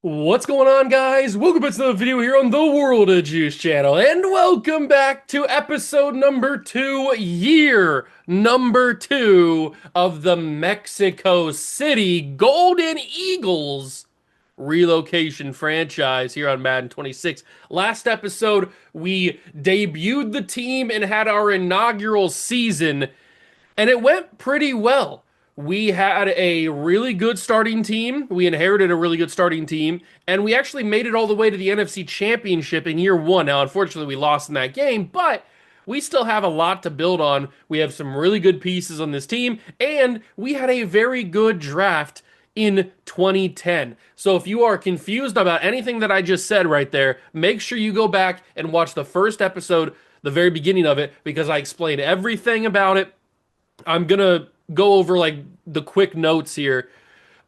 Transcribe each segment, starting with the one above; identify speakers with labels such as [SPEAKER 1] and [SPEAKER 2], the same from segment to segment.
[SPEAKER 1] What's going on, guys? Welcome back to the video here on the World of Juice channel, and welcome back to episode number 2, year number 2 of the Mexico City Golden Eagles relocation franchise here on Madden 26. Last episode, we debuted the team and had our inaugural season, and it went pretty well. We had a really good starting team. We inherited a really good starting team, and we actually made it all the way to the NFC Championship in year one. Now, unfortunately, we lost in that game, but we still have a lot to build on. We have some really good pieces on this team, and we had a very good draft in 2010. So if you are confused about anything that I just said right there, make sure you go back and watch the first episode, the very beginning of it, because I explained everything about it. I'm gonna go over like the quick notes here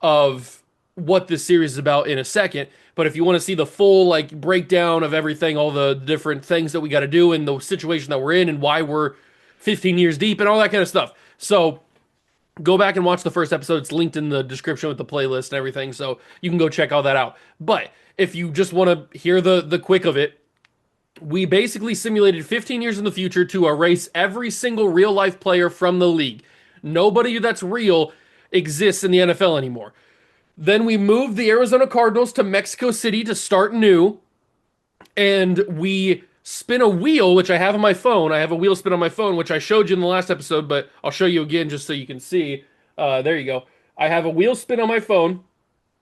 [SPEAKER 1] of what this series is about in a second. But if you want to see the full like breakdown of everything, all the different things that we got to do and the situation that we're in and why we're 15 years deep and all that kind of stuff. So go back and watch the first episode. It's linked in the description with the playlist and everything. So you can go check all that out. But if you just want to hear the quick of it, we basically simulated 15 years in the future to erase every single real life player from the league. Nobody that's real exists in the NFL anymore. Then we moved the Arizona Cardinals to Mexico City to start new, and we spin a wheel, which I have on my phone. I have a wheel spin on my phone, which I showed you in the last episode, but I'll show you again just so you can see. There you go. I have a wheel spin on my phone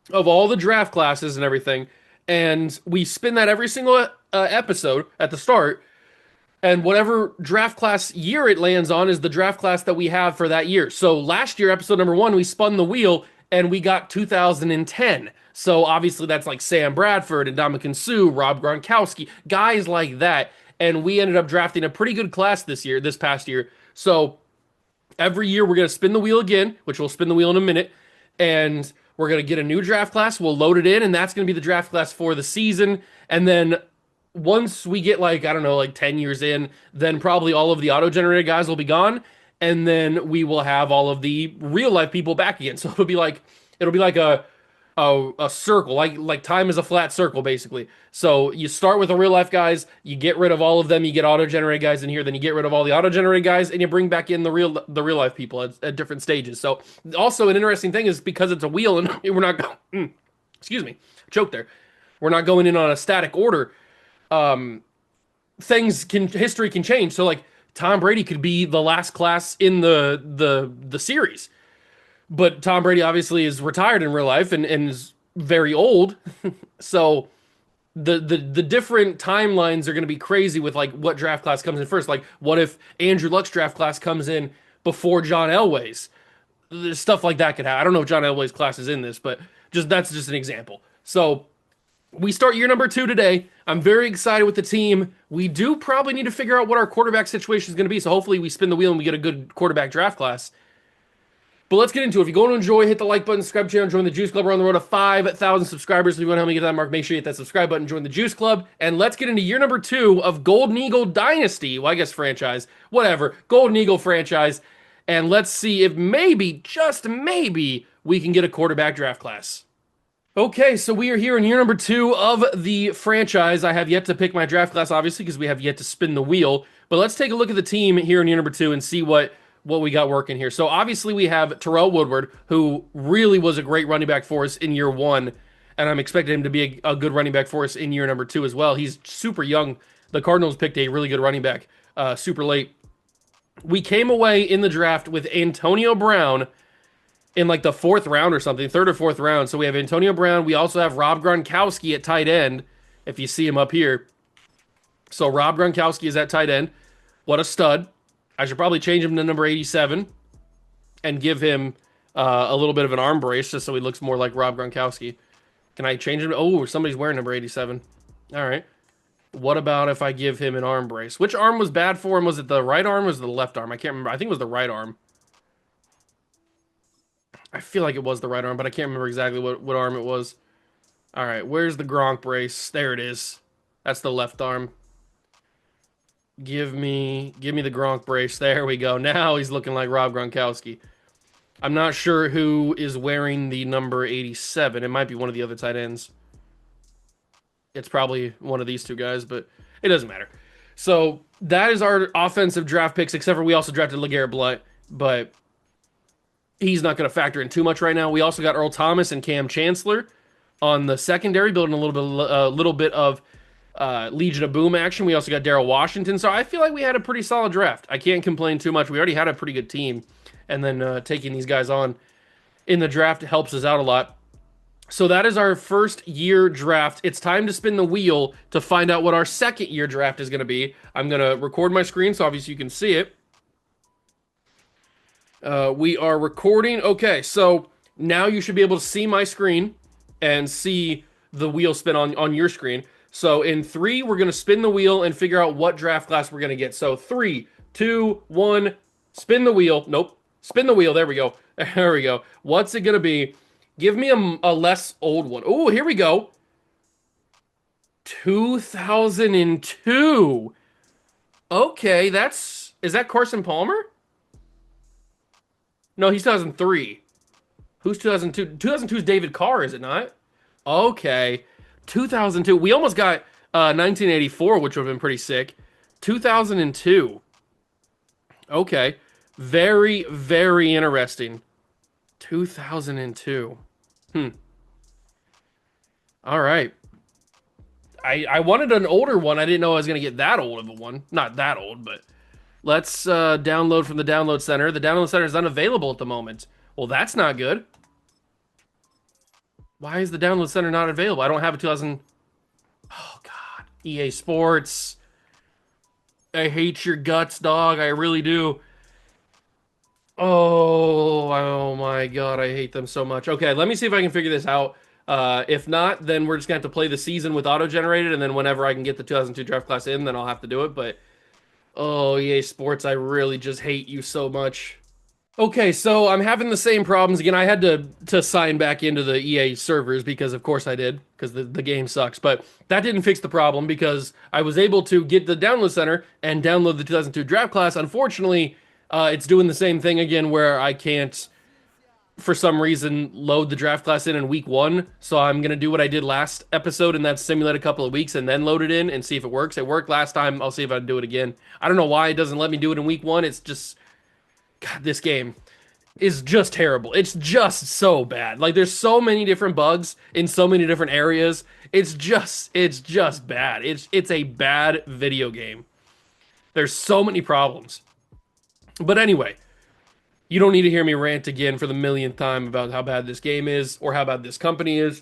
[SPEAKER 1] of all the draft classes and everything, and we spin that every single episode at the start, and whatever draft class year it lands on is the draft class that we have for that year. So last year, episode number 1, we spun the wheel and we got 2010. So obviously that's like Sam Bradford and Ndamukong Suh, Rob Gronkowski, guys like that. And we ended up drafting a pretty good class this past year. So every year we're going to spin the wheel again, which we'll spin the wheel in a minute. And we're going to get a new draft class. We'll load it in, and that's going to be the draft class for the season. And then once we get like, I don't know, like 10 years in, then probably all of the auto-generated guys will be gone. And then we will have all of the real life people back again. So it'll be like a circle, like time is a flat circle, basically. So you start with the real life guys, you get rid of all of them, you get auto-generated guys in here, then you get rid of all the auto-generated guys, and you bring back in the real life people at different stages. So also an interesting thing is because it's a wheel and we're not excuse me, choke there. We're not going in on a static order. History can change. So like Tom Brady could be the last class in the series. But Tom Brady obviously is retired in real life and is very old. So the different timelines are going to be crazy with like what draft class comes in first. Like what if Andrew Luck's draft class comes in before John Elway's? Stuff like that could happen. I don't know if John Elway's class is in this, but that's just an example. So we start year number 2 today. I'm very excited with the team. We do probably need to figure out what our quarterback situation is going to be. So hopefully we spin the wheel and we get a good quarterback draft class. But let's get into it. If you're going to enjoy, hit the like button, subscribe to the channel, join the Juice Club. We're on the road to 5,000 subscribers. If you want to help me get that mark, make sure you hit that subscribe button, join the Juice Club. And let's get into year number 2 of Golden Eagle Dynasty. Well, I guess franchise. Whatever. Golden Eagle franchise. And let's see if maybe, just maybe, we can get a quarterback draft class. Okay, so we are here in year number 2 of the franchise. I have yet to pick my draft class, obviously, because we have yet to spin the wheel. But let's take a look at the team here in year number 2 and see what we got working here. So obviously we have Terrell Woodward, who really was a great running back for us in year 1, and I'm expecting him to be a good running back for us in year number 2 as well. He's super young. The Cardinals picked a really good running back super late. We came away in the draft with Antonio Brown in like the 4th round or something, 3rd or 4th round. So we have Antonio Brown. We also have Rob Gronkowski at tight end, if you see him up here. So Rob Gronkowski is at tight end. What a stud. I should probably change him to number 87 and give him a little bit of an arm brace just so he looks more like Rob Gronkowski. Can I change him? Oh, somebody's wearing number 87. All right. What about if I give him an arm brace? Which arm was bad for him? Was it the right arm or was it the left arm? I can't remember. I think it was the right arm. I feel like it was the right arm, but I can't remember exactly what arm it was. All right, where's the Gronk brace? There it is. That's the left arm. Give me the Gronk brace. There we go. Now he's looking like Rob Gronkowski. I'm not sure who is wearing the number 87. It might be one of the other tight ends. It's probably one of these two guys, but it doesn't matter. So that is our offensive draft picks, except for we also drafted LeGarrette Blunt, but he's not going to factor in too much right now. We also got Earl Thomas and Cam Chancellor on the secondary, building a little bit of Legion of Boom action. We also got Daryl Washington, so I feel like we had a pretty solid draft. I can't complain too much. We already had a pretty good team, and then taking these guys on in the draft helps us out a lot. So that is our first year draft. It's time to spin the wheel to find out what our second year draft is going to be. I'm going to record my screen so obviously you can see it. We are recording. Okay, so now you should be able to see my screen and see the wheel spin on your screen. So in three, we're going to spin the wheel and figure out what draft class we're going to get. So 3, 2, 1, spin the wheel. Nope. Spin the wheel. There we go. There we go. What's it going to be? Give me a less old one. Oh, here we go. 2002. Okay, is that Carson Palmer? No, he's 2003. Who's 2002? 2002 is David Carr, is it not? Okay. 2002. We almost got 1984, which would have been pretty sick. 2002. Okay. Very, very interesting. 2002. All right. I wanted an older one. I didn't know I was going to get that old of a one. Not that old, but let's download from the download center. The download center is unavailable at the moment. Well, that's not good. Why is the download center not available? I don't have a 2000. Oh, God. EA Sports. I hate your guts, dog. I really do. Oh my God. I hate them so much. Okay, let me see if I can figure this out. If not, then we're just going to have to play the season with auto-generated, and then whenever I can get the 2002 draft class in, then I'll have to do it. But, oh, EA Sports, I really just hate you so much. Okay, so I'm having the same problems again. I had to sign back into the EA servers because, of course, I did, because the game sucks. But that didn't fix the problem because I was able to get the download center and download the 2002 draft class. Unfortunately, it's doing the same thing again where I can't, for some reason, load the draft class in week 1. So I'm going to do what I did last episode, and that's simulate a couple of weeks and then load it in and see if it works. It worked last time. I'll see if I can do it again. I don't know why it doesn't let me do it in week 1. It's just... God, this game is just terrible. It's just so bad. Like, there's so many different bugs in so many different areas. It's just bad. It's a bad video game. There's so many problems. But anyway, you don't need to hear me rant again for the millionth time about how bad this game is or how bad this company is.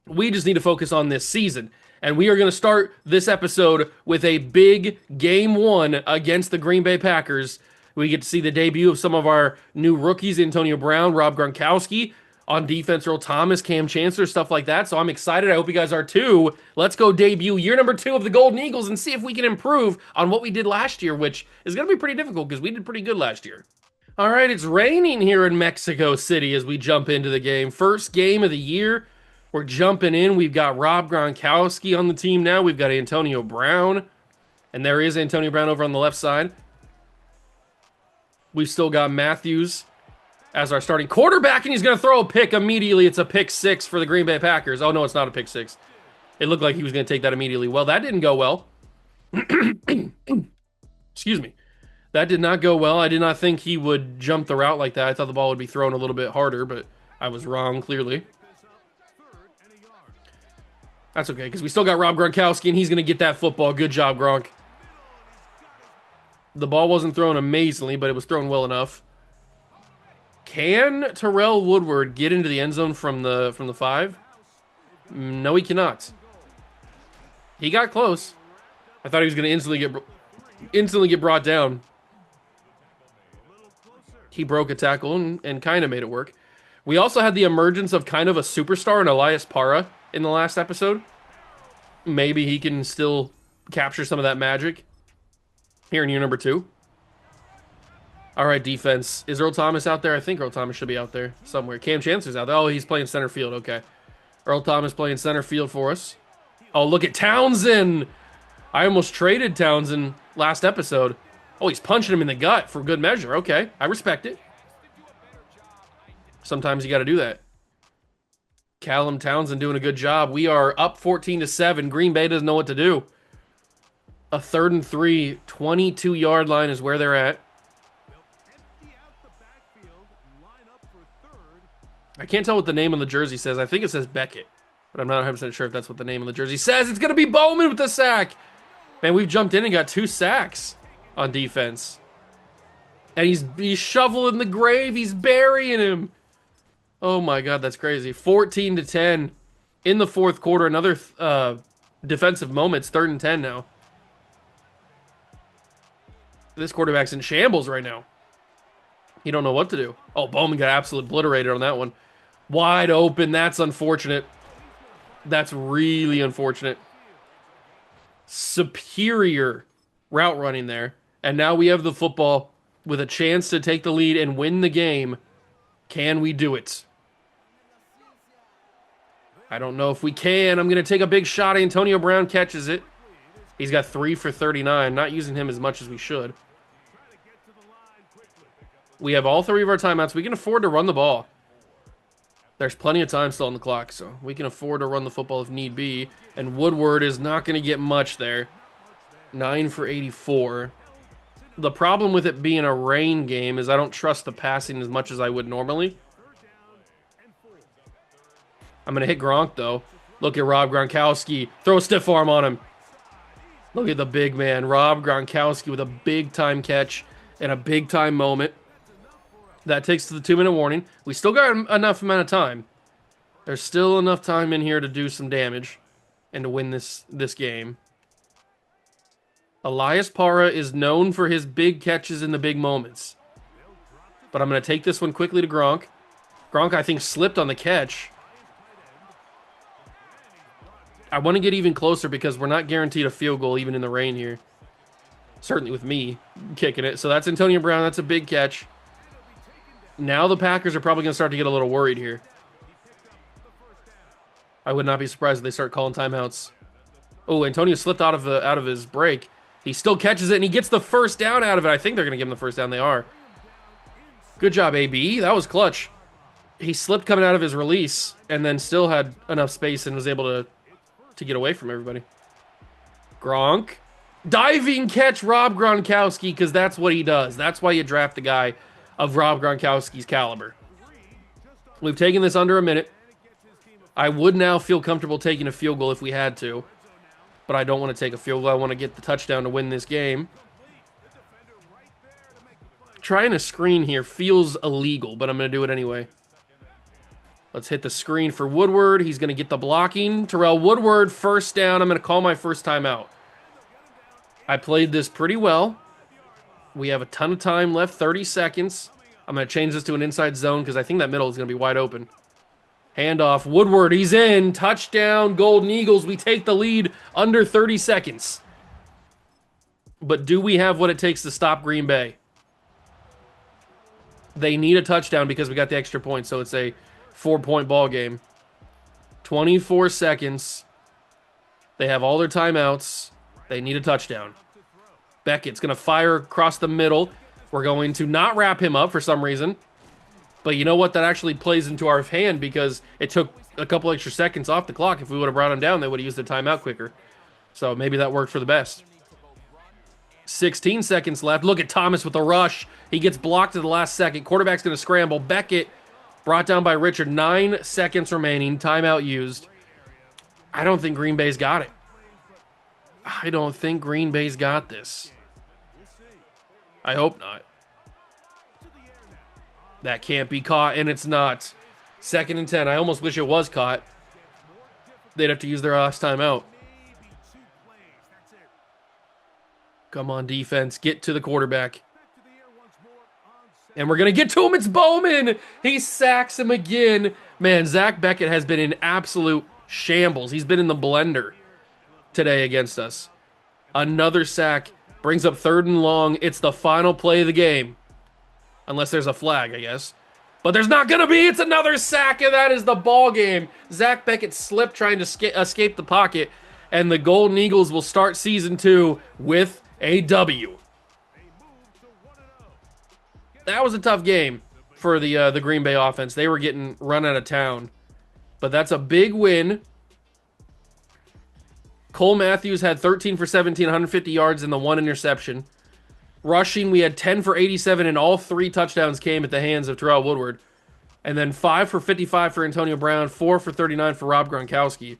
[SPEAKER 1] We just need to focus on this season. And we are going to start this episode with a big game 1 against the Green Bay Packers. We get to see the debut of some of our new rookies, Antonio Brown, Rob Gronkowski, on defense, Earl Thomas, Cam Chancellor, stuff like that. So I'm excited. I hope you guys are too. Let's go debut year number 2 of the Golden Eagles and see if we can improve on what we did last year, which is going to be pretty difficult because we did pretty good last year. All right, it's raining here in Mexico City as we jump into the game. First game of the year. We're jumping in. We've got Rob Gronkowski on the team now. We've got Antonio Brown. And there is Antonio Brown over on the left side. We've still got Matthews as our starting quarterback, and he's going to throw a pick immediately. It's a pick 6 for the Green Bay Packers. Oh, no, it's not a pick 6. It looked like he was going to take that immediately. Well, that didn't go well. Excuse me. That did not go well. I did not think he would jump the route like that. I thought the ball would be thrown a little bit harder, but I was wrong, clearly. That's okay, because we still got Rob Gronkowski, and he's going to get that football. Good job, Gronk. The ball wasn't thrown amazingly, but it was thrown well enough. Can Terrell Woodward get into the end zone from the 5? No, he cannot. He got close. I thought he was going to instantly get brought down. He broke a tackle and kind of made it work. We also had the emergence of kind of a superstar in Elias Parra in the last episode. Maybe he can still capture some of that magic here in year number 2. All right, defense. Is Earl Thomas out there? I think Earl Thomas should be out there somewhere. Cam Chancellor's out there. Oh, he's playing center field. Okay. Earl Thomas playing center field for us. Oh, look at Townsend. I almost traded Townsend last episode. Oh, he's punching him in the gut for good measure. Okay, I respect it. Sometimes you got to do that. Callum Townsend doing a good job. We are up 14-7. Green Bay doesn't know what to do. A 3rd and 3, 22-yard line is where they're at. I can't tell what the name on the jersey says. I think it says Beckett, but I'm not 100% sure if that's what the name on the jersey says. It's going to be Bowman with the sack. Man, we've jumped in and got 2 sacks on defense. And he's shoveling the grave. He's burying him. Oh my God, that's crazy. 14-10 in the 4th quarter. Another defensive moment. It's 3rd and 10 now. This quarterback's in shambles right now. He don't know what to do. Oh, Bowman got absolutely obliterated on that one. Wide open. That's unfortunate. That's really unfortunate. Superior route running there. And now we have the football with a chance to take the lead and win the game. Can we do it? I don't know if we can. I'm going to take a big shot. Antonio Brown catches it. He's got 3 for 39. Not using him as much as we should. We have all 3 of our timeouts. We can afford to run the ball. There's plenty of time still on the clock, so we can afford to run the football if need be. And Woodward is not going to get much there. 9 for 84. The problem with it being a rain game is I don't trust the passing as much as I would normally. I'm going to hit Gronk, though. Look at Rob Gronkowski. Throw a stiff arm on him. Look at the big man. Rob Gronkowski with a big-time catch and a big-time moment. That takes to the 2-minute warning. We still got enough amount of time. There's still enough time in here to do some damage and to win this game. Elias Parra is known for his big catches in the big moments. But I'm going to take this one quickly to Gronk. Gronk, I think, slipped on the catch. I want to get even closer because we're not guaranteed a field goal even in the rain here. Certainly with me kicking it. So that's Antonio Brown. That's a big catch. Now the Packers are probably going to start to get a little worried here. I would not be surprised if they start calling timeouts. Oh, Antonio slipped out of his break. He still catches it, and he gets the first down out of it. I think they're going to give him the first down. They are. Good job, AB. That was clutch. He slipped coming out of his release, and then still had enough space and was able to get away from everybody. Gronk. Diving catch, Rob Gronkowski, because that's what he does. That's why you draft a guy of Rob Gronkowski's caliber. We've taken this under a minute. I would now feel comfortable taking a field goal if we had to, but I don't want to take a field goal. I want to get the touchdown to win this game. Trying a screen here feels illegal, but I'm going to do it anyway. Let's hit the screen for Woodward. He's going to get the blocking. Terrell Woodward, first down. I'm going to call my first timeout. I played this pretty well. We have a ton of time left, 30 seconds. I'm going to change this to an inside zone because I think that middle is going to be wide open. Handoff, Woodward, he's in. Touchdown, Golden Eagles. We take the lead under 30 seconds. But do we have what it takes to stop Green Bay? They need a touchdown because we got the extra point, so it's a 4-point ball game. 24 seconds. They have all their timeouts. They need a touchdown. Beckett's going to fire across the middle. We're going to not wrap him up for some reason. But you know what? That actually plays into our hand because it took a couple extra seconds off the clock. If we would have brought him down, they would have used the timeout quicker. So maybe that worked for the best. 16 seconds left. Look at Thomas with the rush. He gets blocked at the last second. Quarterback's going to scramble. Beckett brought down by Richard. 9 seconds remaining. Timeout used. I don't think Green Bay's got it. I don't think Green Bay's got this. I hope not. That can't be caught, and it's not. 2nd and 10. I almost wish it was caught. They'd have to use their last timeout. Come on, defense. Get to the quarterback. And we're going to get to him. It's Bowman. He sacks him again. Man, Zach Beckett has been in absolute shambles. He's been in the blender today against us. Another sack. Brings up 3rd and long. It's the final play of the game. Unless there's a flag, I guess. But there's not going to be. It's another sack, and that is the ball game. Zach Beckett slipped trying to escape the pocket, and the Golden Eagles will start season 2 with a W. That was a tough game for the Green Bay offense. They were getting run out of town. but that's a big win. Cole Matthews had 13 for 17, 150 yards, and the one interception. Rushing, we had 10 for 87, and all three touchdowns came at the hands of Terrell Woodward. And then 5 for 55 for Antonio Brown, 4 for 39 for Rob Gronkowski.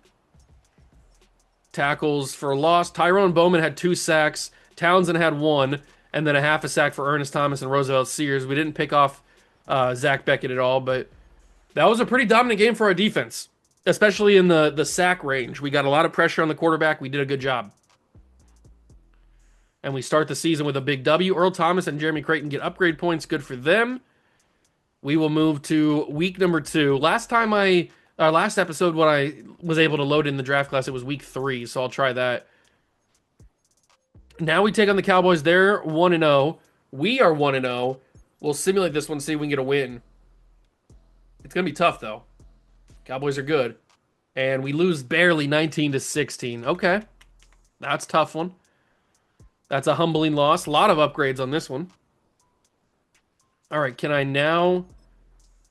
[SPEAKER 1] Tackles for loss. Tyrone Bowman had 2 sacks. Townsend had 1, and then a half a sack for Ernest Thomas and Roosevelt Sears. We didn't pick off Zach Beckett at all, but that was a pretty dominant game for our defense, especially in the sack range. We got a lot of pressure on the quarterback. We did a good job. And we start the season with a big W. Earl Thomas and Jeremy Creighton get upgrade points. Good for them. We will move to week number 2. Last episode when I was able to load in the draft class, it was week 3, so I'll try that. Now we take on the Cowboys. They're 1-0. We are 1-0. We'll simulate this one, see if we can get a win. It's going to be tough, though. Cowboys are good. And we lose barely 19-16. Okay. That's a tough one. That's a humbling loss. A lot of upgrades on this one. All right, can I now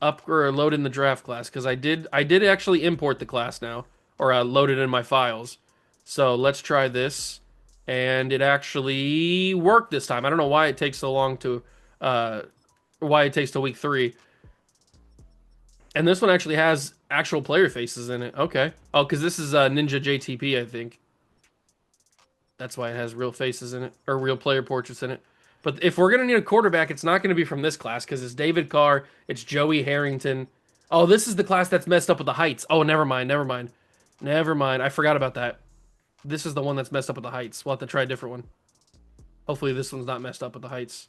[SPEAKER 1] load in the draft class? Because I did actually import the class now, or load it in my files. So let's try this, and it actually worked this time. I don't know why it takes so long to, why it takes to week 3. And this one actually has actual player faces in it. Okay. Oh, because this is Ninja JTP, I think. That's why it has real faces in it, or real player portraits in it. But if we're going to need a quarterback, it's not going to be from this class because it's David Carr, it's Joey Harrington. Oh, this is the class that's messed up with the heights. Oh, never mind. I forgot about that. This is the one that's messed up with the heights. We'll have to try a different one. Hopefully this one's not messed up with the heights.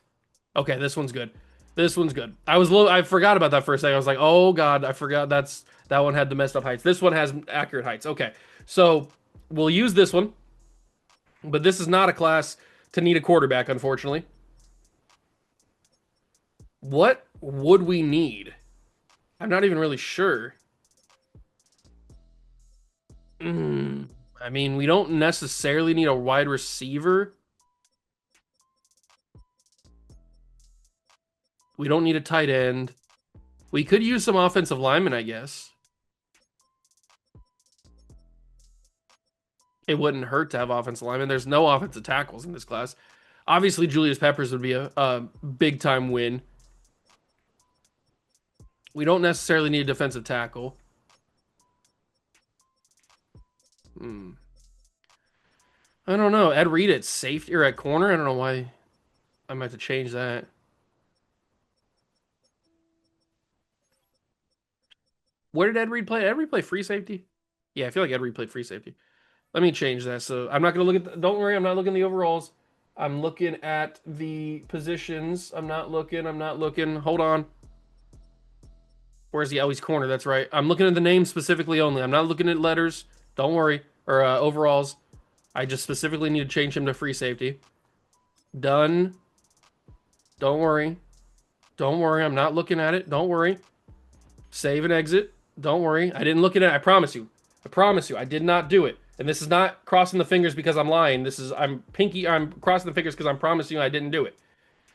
[SPEAKER 1] Okay, this one's good. I forgot about that for a second. I was like, oh god, I forgot that one had the messed up heights. This one has accurate heights. Okay, so we'll use this one. But this is not a class to need a quarterback, unfortunately. What would we need? I'm not even really sure. I mean, we don't necessarily need a wide receiver. We don't need a tight end. We could use some offensive linemen, I guess. It wouldn't hurt to have offensive linemen. There's no offensive tackles in this class. Obviously, Julius Peppers would be a big-time win. We don't necessarily need a defensive tackle. I don't know. Ed Reed at safety or at corner? I don't know why I might have to change that. Where did Ed Reed play? Did Ed Reed play free safety? Yeah, I feel like Ed Reed played free safety. Let me change that. So I'm not going to look at... Don't worry, I'm not looking at the overalls. I'm looking at the positions. I'm not looking. Hold on. Where's he? Oh, he's corner. That's right. I'm looking at the name specifically only. I'm not looking at letters. Don't worry. Or overalls. I just specifically need to change him to free safety. Done. Don't worry. I'm not looking at it. Don't worry. Save and exit. Don't worry. I didn't look at it. I promise you. I did not do it. And this is not crossing the fingers because I'm lying. This is, I'm crossing the fingers because I'm promising you I didn't do it.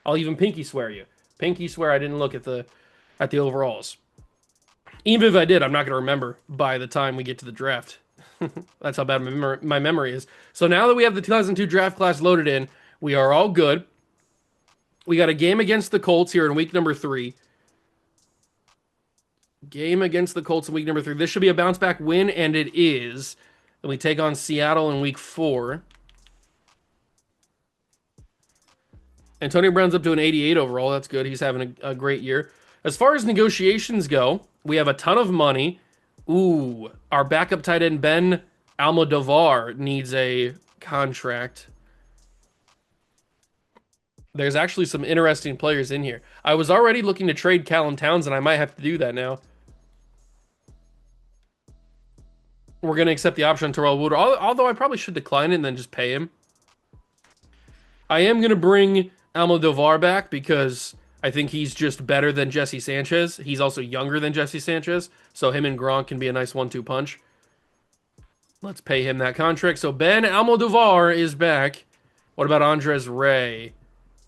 [SPEAKER 1] I'll even pinky swear you. Pinky swear I didn't look at the overalls. Even if I did, I'm not going to remember by the time we get to the draft. That's how bad my memory is. So now that we have the 2002 draft class loaded in, we are all good. We got a game against the Colts here in week number 3. Game against the Colts in week number 3. This should be a bounce back win, and it is. And we take on Seattle in week 4. Antonio Brown's up to an 88 overall. That's good. He's having a great year. As far as negotiations go, we have a ton of money. Ooh, our backup tight end, Ben Almodovar, needs a contract. There's actually some interesting players in here. I was already looking to trade Callum Townsend. I might have to do that now. We're going to accept the option on Terrell Woodward, although I probably should decline it and then just pay him. I am going to bring Almodovar back because I think he's just better than Jesse Sanchez. He's also younger than Jesse Sanchez, so him and Gronk can be a nice 1-2 punch. Let's pay him that contract. So Ben Almodovar is back. What about Andres Ray?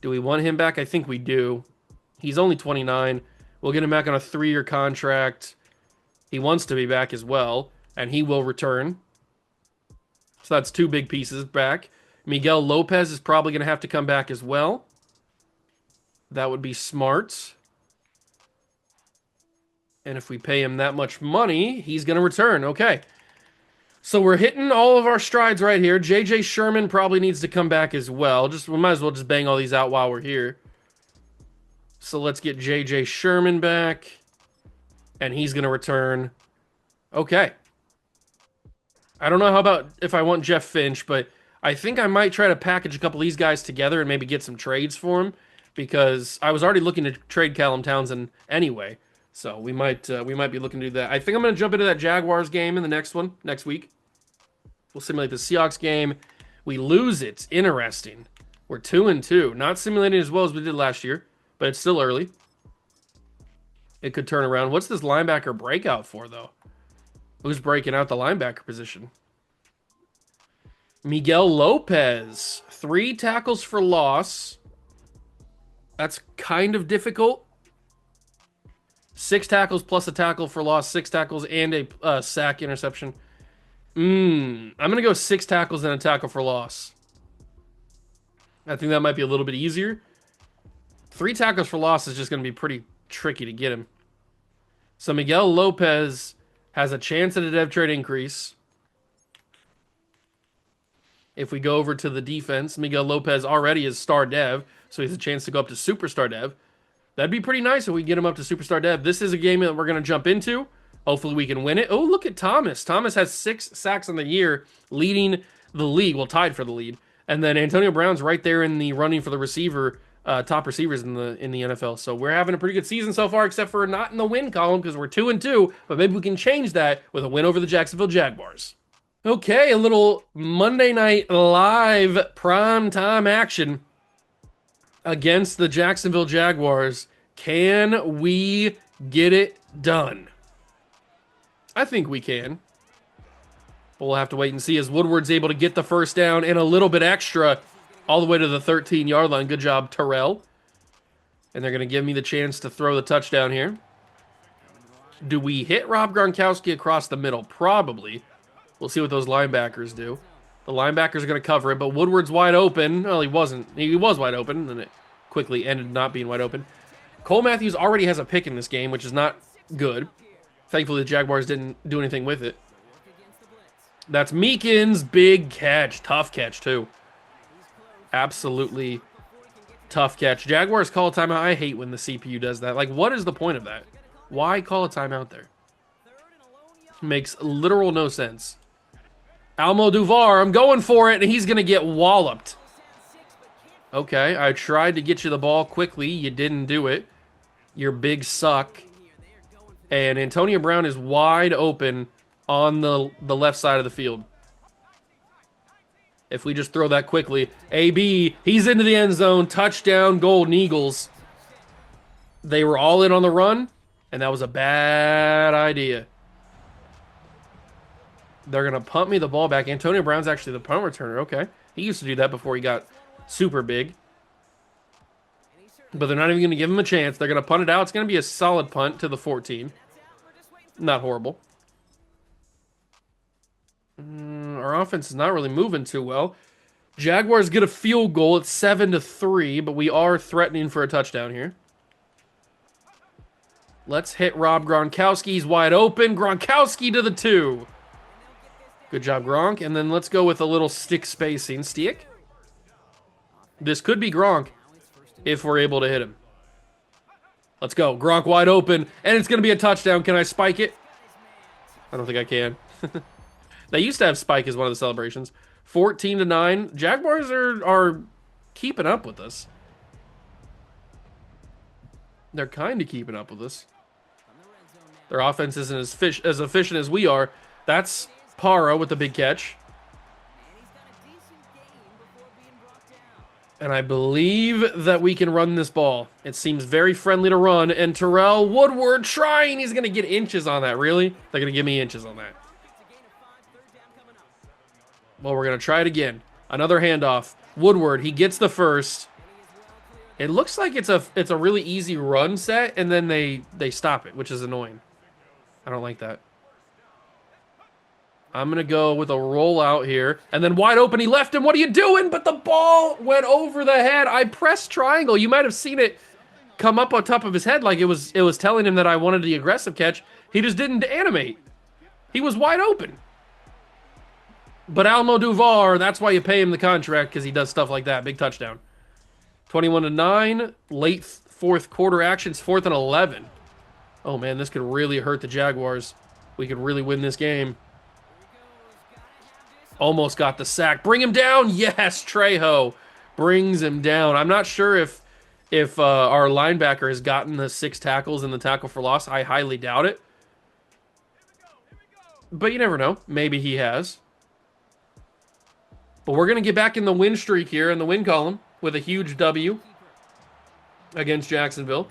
[SPEAKER 1] Do we want him back? I think we do. He's only 29. We'll get him back on a 3-year contract. He wants to be back as well, and he will return. So that's 2 big pieces back. Miguel Lopez is probably going to have to come back as well. That would be smart. And if we pay him that much money, he's going to return. Okay. So we're hitting all of our strides right here. J.J. Sherman probably needs to come back as well. We might as well just bang all these out while we're here. So let's get J.J. Sherman back. And he's going to return. Okay. I don't know how about if I want Jeff Finch, but I think I might try to package a couple of these guys together and maybe get some trades for him, because I was already looking to trade Callum Townsend anyway. So we might be looking to do that. I think I'm going to jump into that Jaguars game in the next week. We'll simulate the Seahawks game. We lose it. Interesting. We're 2-2. Not simulating as well as we did last year, but it's still early. It could turn around. What's this linebacker breakout for, though? Who's breaking out the linebacker position? Miguel Lopez. 3 tackles for loss. That's kind of difficult. 6 tackles plus a tackle for loss. 6 tackles and a sack interception. I'm going to go 6 tackles and a tackle for loss. I think that might be a little bit easier. 3 tackles for loss is just going to be pretty tricky to get him. So Miguel Lopez has a chance at a dev trade increase. If we go over to the defense, Miguel Lopez already is star dev, so he has a chance to go up to superstar dev. That'd be pretty nice if we get him up to superstar dev. This is a game that we're going to jump into. Hopefully we can win it. Oh, look at Thomas. Thomas has 6 sacks on the year, leading the league. Well, tied for the lead. And then Antonio Brown's right there in the running for the receiver, top receivers in the NFL. So we're having a pretty good season so far, except for not in the win column because we're 2-2. But maybe we can change that with a win over the Jacksonville Jaguars. Okay, a little Monday Night Live primetime action against the Jacksonville Jaguars. Can we get it done? I think we can. But we'll have to wait and see as Woodward's able to get the first down and a little bit extra all the way to the 13-yard line. Good job, Terrell. And they're going to give me the chance to throw the touchdown here. Do we hit Rob Gronkowski across the middle? Probably. We'll see what those linebackers do. The linebackers are going to cover it, but Woodward's wide open. Well, he wasn't. He was wide open, and then it quickly ended not being wide open. Cole Matthews already has a pick in this game, which is not good. Thankfully, the Jaguars didn't do anything with it. That's Meekins' big catch. Tough catch, too. Absolutely tough catch. Jaguars call a timeout. I hate when the CPU does that. Like, what is the point of that? Why call a timeout there? Makes literal no sense. Almo Duvar, I'm going for it, and he's going to get walloped. Okay, I tried to get you the ball quickly. You didn't do it. You're big suck. And Antonio Brown is wide open on the left side of the field. If we just throw that quickly. AB, he's into the end zone. Touchdown, Golden Eagles. They were all in on the run, and that was a bad idea. They're going to punt me the ball back. Antonio Brown's actually the punt returner. Okay. He used to do that before he got super big. But they're not even going to give him a chance. They're going to punt it out. It's going to be a solid punt to the 14. Not horrible. Our offense is not really moving too well. Jaguars get a field goal. It's 7-3, but we are threatening for a touchdown here. Let's hit Rob Gronkowski. He's wide open. Gronkowski to the 2. Good job, Gronk. And then let's go with a little stick spacing. Stick? This could be Gronk if we're able to hit him. Let's go. Gronk wide open. And it's going to be a touchdown. Can I spike it? I don't think I can. They used to have spike as one of the celebrations. 14-9. Jaguars are keeping up with us. They're kind of keeping up with us. Their offense isn't as efficient as we are. That's Para with the big catch. And I believe that we can run this ball. It seems very friendly to run. And Terrell Woodward trying. He's going to get inches on that. Really? They're going to give me inches on that. Well, we're going to try it again. Another handoff. Woodward, he gets the first. It looks like it's a really easy run set, and then they stop it, which is annoying. I don't like that. I'm going to go with a rollout here. And then wide open, he left him. What are you doing? But the ball went over the head. I pressed triangle. You might have seen it come up on top of his head like it was telling him that I wanted the aggressive catch. He just didn't animate. He was wide open. But Almodovar, that's why you pay him the contract, because he does stuff like that. Big touchdown. 21-9. Late fourth quarter actions. 4th and 11. Oh, man, this could really hurt the Jaguars. We could really win this game. Almost got the sack. Bring him down. Yes, Trejo brings him down. I'm not sure if our linebacker has gotten the 6 tackles in the tackle for loss. I highly doubt it. But you never know. Maybe he has. But we're going to get back in the win streak here in the win column with a huge W against Jacksonville.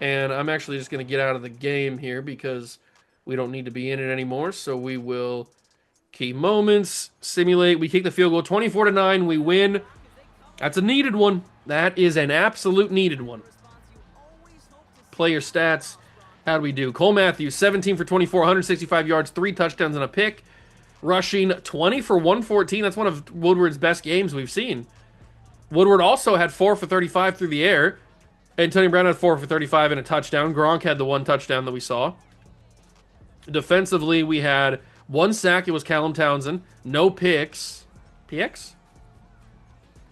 [SPEAKER 1] And I'm actually just going to get out of the game here because we don't need to be in it anymore. So we will key moments, simulate. We kick the field goal 24-9. We win. That's a needed one. That is an absolute needed one. Player stats. How do we do? Cole Matthews, 17 for 24, 165 yards, 3 touchdowns and a pick. Rushing 20 for 114. That's one of Woodward's best games we've seen. Woodward also had 4 for 35 through the air. Antonio Brown had 4 for 35 and a touchdown. Gronk had the 1 touchdown that we saw. Defensively, we had 1 sack. It was Callum Townsend. No picks. PX?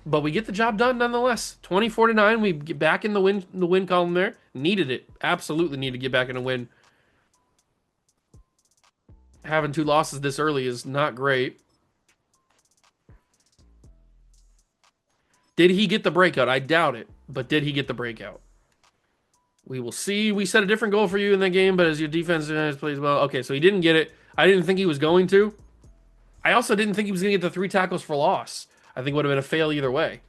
[SPEAKER 1] But we get the job done nonetheless. 24-9. We get back in the win column there. Needed it. Absolutely need to get back in a win. Having 2 losses this early is not great. Did he get the breakout? I doubt it. But did he get the breakout? We will see. We set a different goal for you in that game, but as your defense plays well. Okay, so he didn't get it. I didn't think he was going to. I also didn't think he was going to get the 3 tackles for loss. I think it would have been a fail either way.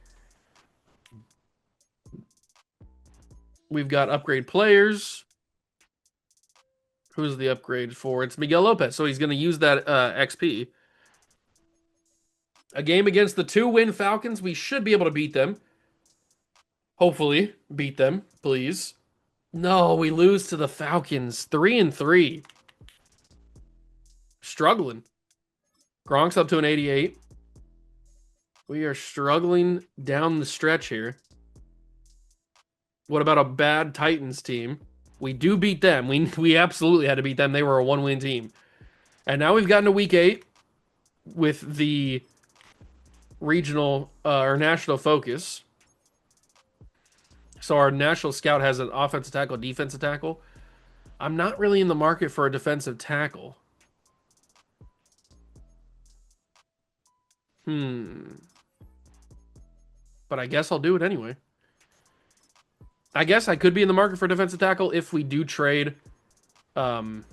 [SPEAKER 1] We've got upgrade players. Who's the upgrade for? It's Miguel Lopez, so he's going to use that XP. A game against the 2-win Falcons. We should be able to beat them. Hopefully, beat them, please. No, we lose to the Falcons. 3-3. Struggling. Gronk's up to an 88. We are struggling down the stretch here. What about a bad Titans team? We do beat them. We absolutely had to beat them. They were a 1-win team. And now we've gotten to week 8 with the regional or national focus. So our national scout has an offensive tackle, defensive tackle. I'm not really in the market for a defensive tackle. But I guess I'll do it anyway. I guess I could be in the market for a defensive tackle if we do trade Callum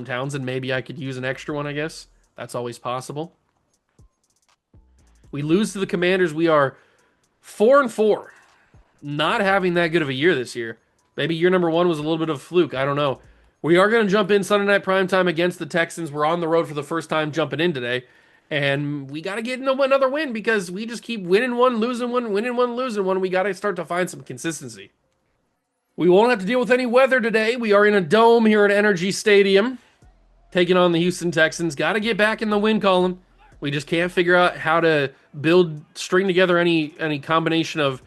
[SPEAKER 1] Townsend. Maybe I could use an extra one, I guess. That's always possible. We lose to the Commanders. We are 4-4. Not having that good of a year this year. Maybe year number 1 was a little bit of a fluke. I don't know. We are going to jump in Sunday night primetime against the Texans. We're on the road for the first time jumping in today. And we got to get another win because we just keep winning one, losing one, winning one, losing one. We got to start to find some consistency. We won't have to deal with any weather today. We are in a dome here at Energy Stadium, taking on the Houston Texans. Got to get back in the win column. We just can't figure out how to string together any combination of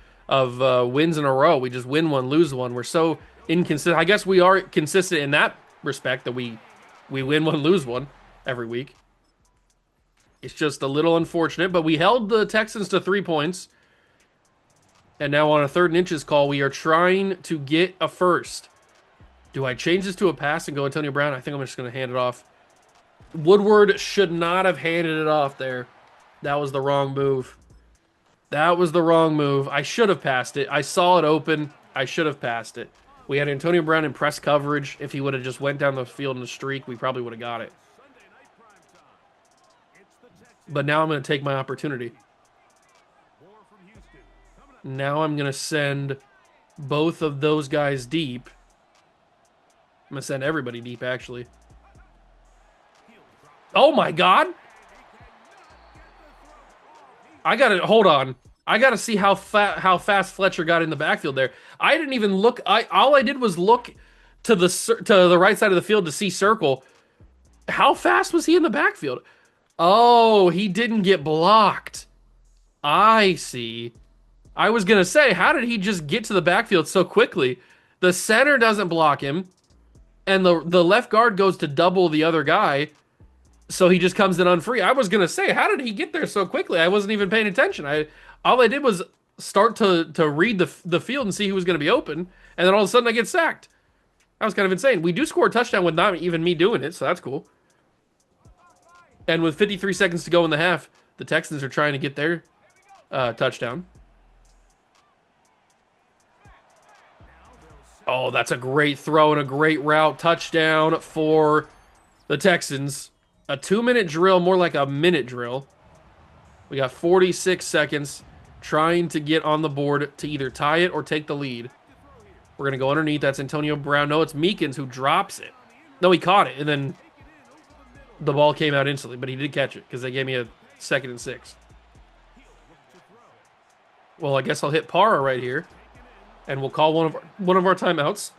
[SPEAKER 1] wins in a row. We just win one, lose one. We're so inconsistent. I guess we are consistent in that respect that we win one, lose one every week. It's just a little unfortunate, but we held the Texans to 3 points. And now on a 3rd and inches call, we are trying to get a first. Do I change this to a pass and go Antonio Brown? I think I'm just going to hand it off. Woodward should not have handed it off there. That was the wrong move. That was the wrong move. I should have passed it. I saw it open. I should have passed it. We had Antonio Brown in press coverage. If he would have just went down the field in a streak, we probably would have got it. But now I'm going to take my opportunity. Now I'm going to send both of those guys deep. I'm going to send everybody deep, actually. Oh, my God. I got to... Hold on. I got to see how fast Fletcher got in the backfield there. I didn't even look... All I did was look to the right side of the field to see circle. How fast was he in the backfield? Oh, he didn't get blocked. I see. I was gonna say, how did he just get to the backfield so quickly? The center doesn't block him, and the left guard goes to double the other guy, so he just comes in unfree. I was gonna say, how did he get there so quickly? I wasn't even paying attention. All I did was start to read the field and see who was gonna be open, and then all of a sudden I get sacked. That was kind of insane. We do score a touchdown with not even me doing it, so that's cool. And with 53 seconds to go in the half, the Texans are trying to get their touchdown. Oh, that's a great throw and a great route. Touchdown for the Texans. A 2-minute drill, more like a minute drill. We got 46 seconds trying to get on the board to either tie it or take the lead. We're going to go underneath. That's Antonio Brown. No, it's Meekins who drops it. No, he caught it, and then the ball came out instantly, but he did catch it because they gave me a 2nd and 6. Well, I guess I'll hit Para right here, and we'll call one of our timeouts.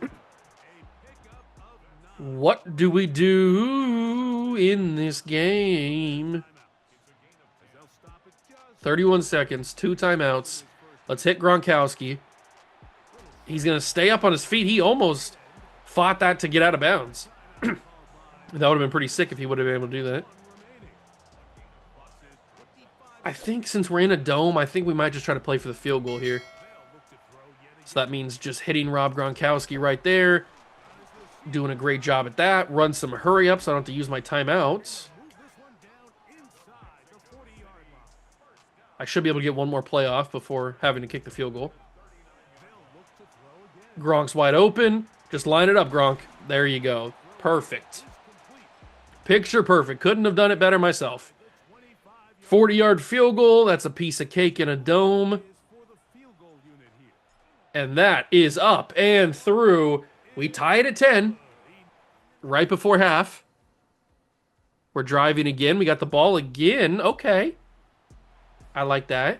[SPEAKER 1] What do we do in this game? 31 seconds, 2 timeouts. Let's hit Gronkowski. He's going to stay up on his feet. He almost fought that to get out of bounds. That would have been pretty sick if he would have been able to do that. I think since we're in a dome, I think we might just try to play for the field goal here. So that means just hitting Rob Gronkowski right there. Doing a great job at that. Run some hurry up so I don't have to use my timeouts. I should be able to get one more play off before having to kick the field goal. Gronk's wide open. Just line it up, Gronk. There you go. Perfect. Picture perfect. Couldn't have done it better myself. 40-yard field goal. That's a piece of cake in a dome. And that is up and through. We tie it at 10. Right before half. We're driving again. We got the ball again. Okay. I like that.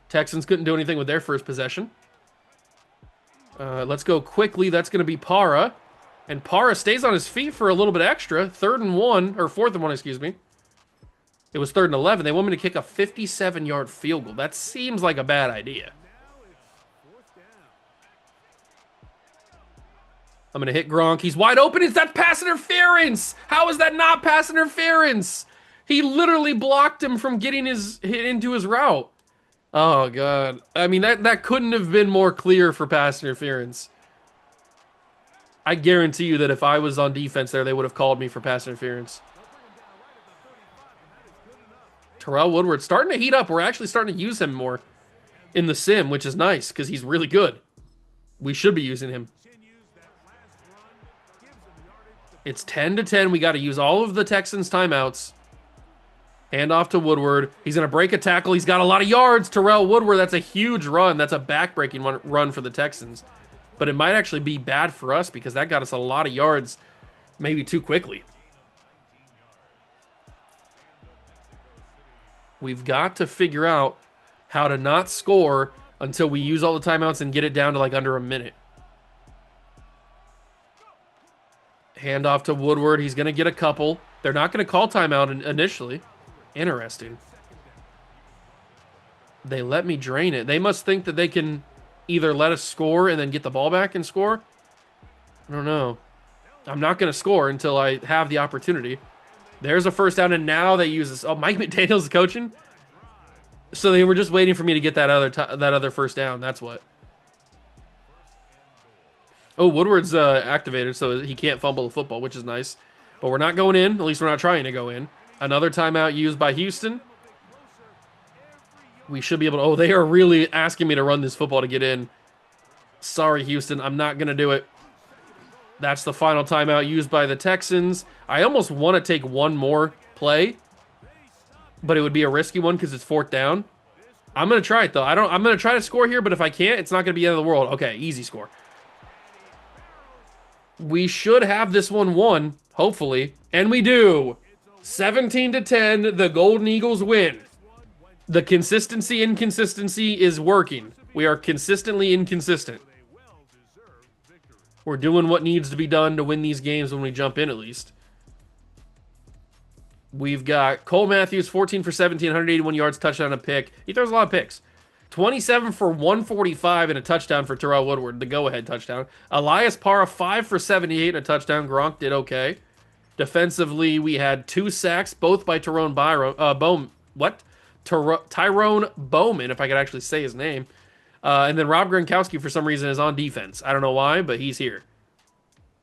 [SPEAKER 1] Texans couldn't do anything with their first possession. Let's go quickly. That's going to be Para. And Para stays on his feet for a little bit extra. 3rd and 1, or 4th and 1, excuse me. It was 3rd and 11. They want me to kick a 57-yard field goal. That seems like a bad idea. I'm going to hit Gronk. He's wide open. Is that pass interference? How is that not pass interference? He literally blocked him from getting into his route. Oh, God. I mean, that couldn't have been more clear for pass interference. I guarantee you that if I was on defense there, they would have called me for pass interference. Terrell Woodward starting to heat up. We're actually starting to use him more in the sim, which is nice because he's really good. We should be using him. It's 10-10. We got to use all of the Texans' timeouts. Hand off to Woodward. He's going to break a tackle. He's got a lot of yards. Terrell Woodward, that's a huge run. That's a back-breaking run for the Texans. But it might actually be bad for us because that got us a lot of yards maybe too quickly. We've got to figure out how to not score until we use all the timeouts and get it down to like under a minute. Hand off to Woodward. He's going to get a couple. They're not going to call timeout initially. Interesting. They let me drain it. They must think that they can either let us score and then get the ball back and score. I don't know. I'm not going to score until I have the opportunity. There's a first down, and now they use this. Oh, Mike McDaniel's is coaching? So they were just waiting for me to get that other first down. That's what. Oh, Woodward's activated, so he can't fumble the football, which is nice. But we're not going in. At least we're not trying to go in. Another timeout used by Houston. We should be able to... Oh, they are really asking me to run this football to get in. Sorry, Houston. I'm not going to do it. That's the final timeout used by the Texans. I almost want to take one more play, but it would be a risky one because it's 4th down. I'm going to try it, though. I'm going to try to score here, but if I can't, it's not going to be the end of the world. Okay, easy score. We should have this one won, hopefully, and we do. 17-10, the Golden Eagles win. The inconsistency is working. We are consistently inconsistent. We're doing what needs to be done to win these games when we jump in, at least. We've got Cole Matthews, 14 for 17, 181 yards, touchdown, a pick. He throws a lot of picks. 27 for 145 and a touchdown for Terrell Woodward, the go-ahead touchdown. Elias Parra, 5 for 78 and a touchdown. Gronk did okay. Defensively, we had 2 sacks, both by Tyrone Bowman, if I could actually say his name. And then Rob Gronkowski, for some reason, is on defense. I don't know why, but he's here.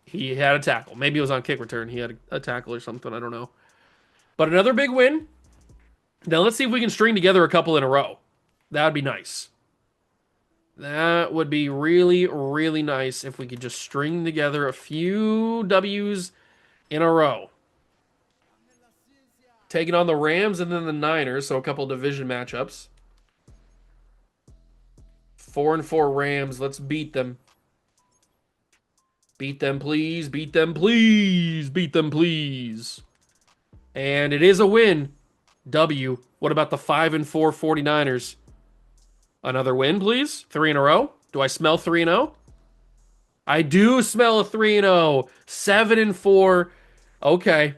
[SPEAKER 1] He had a tackle. Maybe it was on kick return. He had a tackle or something. I don't know. But another big win. Now let's see if we can string together a couple in a row. That would be nice. That would be really, really nice if we could just string together a few W's in a row. Taking on the Rams and then the Niners, so a couple division matchups. 4-4 Rams. Let's beat them. Beat them, please. Beat them, please. Beat them, please. And it is a win. W. What about the 5-4 49ers? Another win, please. 3 in a row. Do I smell 3-0? I do smell a 3-0. 7-4. Okay.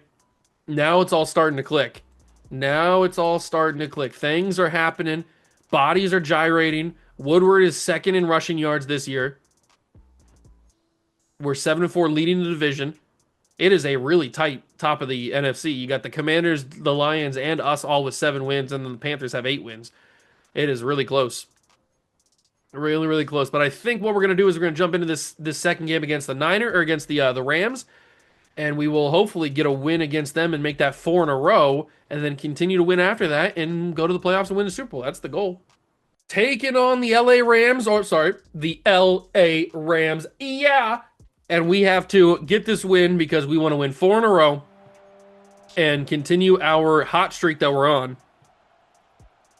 [SPEAKER 1] Now it's all starting to click. Now it's all starting to click. Things are happening. Bodies are gyrating. Woodward is second in rushing yards this year. We're 7-4 leading the division. It is a really tight top of the NFC. You got the Commanders, the Lions, and us all with 7 wins, and then the Panthers have 8 wins. It is really close. Really, really close. But I think what we're going to do is we're going to jump into this second game against the the Rams, and we will hopefully get a win against them and make that 4 in a row, and then continue to win after that and go to the playoffs and win the Super Bowl. That's the goal. Taking on the the LA Rams. Yeah. And we have to get this win because we want to win 4 in a row and continue our hot streak that we're on.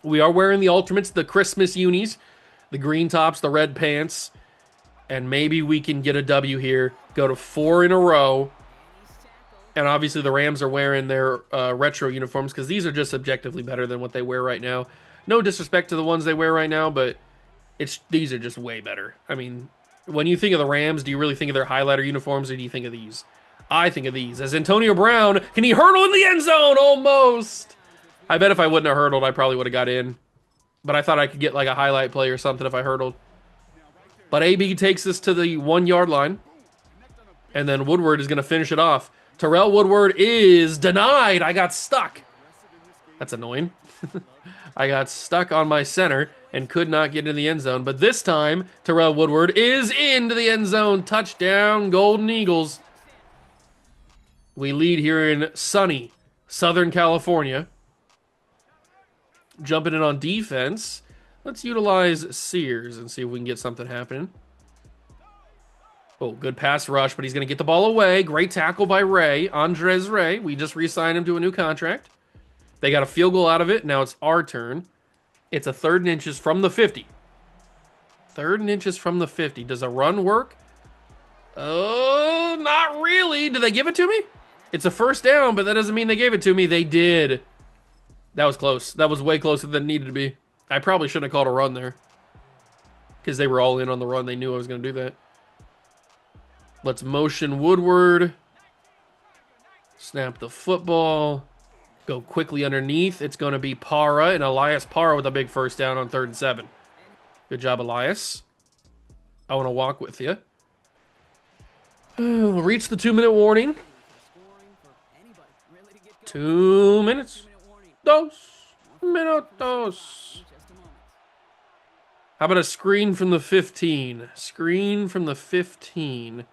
[SPEAKER 1] We are wearing the Ultimates, the Christmas unis, the green tops, the red pants, and maybe we can get a W here, go to 4 in a row. And obviously the Rams are wearing their retro uniforms because these are just objectively better than what they wear right now. No disrespect to the ones they wear right now, but these are just way better. I mean, when you think of the Rams, do you really think of their highlighter uniforms, or do you think of these? I think of these. As Antonio Brown, can he hurdle in the end zone? Almost. I bet if I wouldn't have hurdled, I probably would have got in. But I thought I could get like a highlight play or something if I hurdled. But AB takes us to the 1-yard line. And then Woodward is going to finish it off. Terrell Woodward is denied. I got stuck. That's annoying. I got stuck on my center and could not get in the end zone. But this time, Terrell Woodward is into the end zone. Touchdown, Golden Eagles. We lead here in sunny Southern California. Jumping in on defense. Let's utilize Sears and see if we can get something happening. Oh, good pass rush, but he's going to get the ball away. Great tackle by Ray. Andres Ray. We just re-signed him to a new contract. They got a field goal out of it. Now it's our turn. It's a 3rd and inches from the 50. 3rd and inches from the 50. Does a run work? Oh, not really. Did they give it to me? It's a 1st down, but that doesn't mean they gave it to me. They did. That was close. That was way closer than it needed to be. I probably shouldn't have called a run there, because they were all in on the run. They knew I was going to do that. Let's motion Woodward. Snap the football. Go quickly underneath. It's going to be Parra, and Elias Parra with a big 1st down on 3rd and 7. Good job, Elias. I want to walk with you. We'll reach the 2-minute warning. 2 minutes. 2 minutos. How about a screen from the 15? Screen from the 15.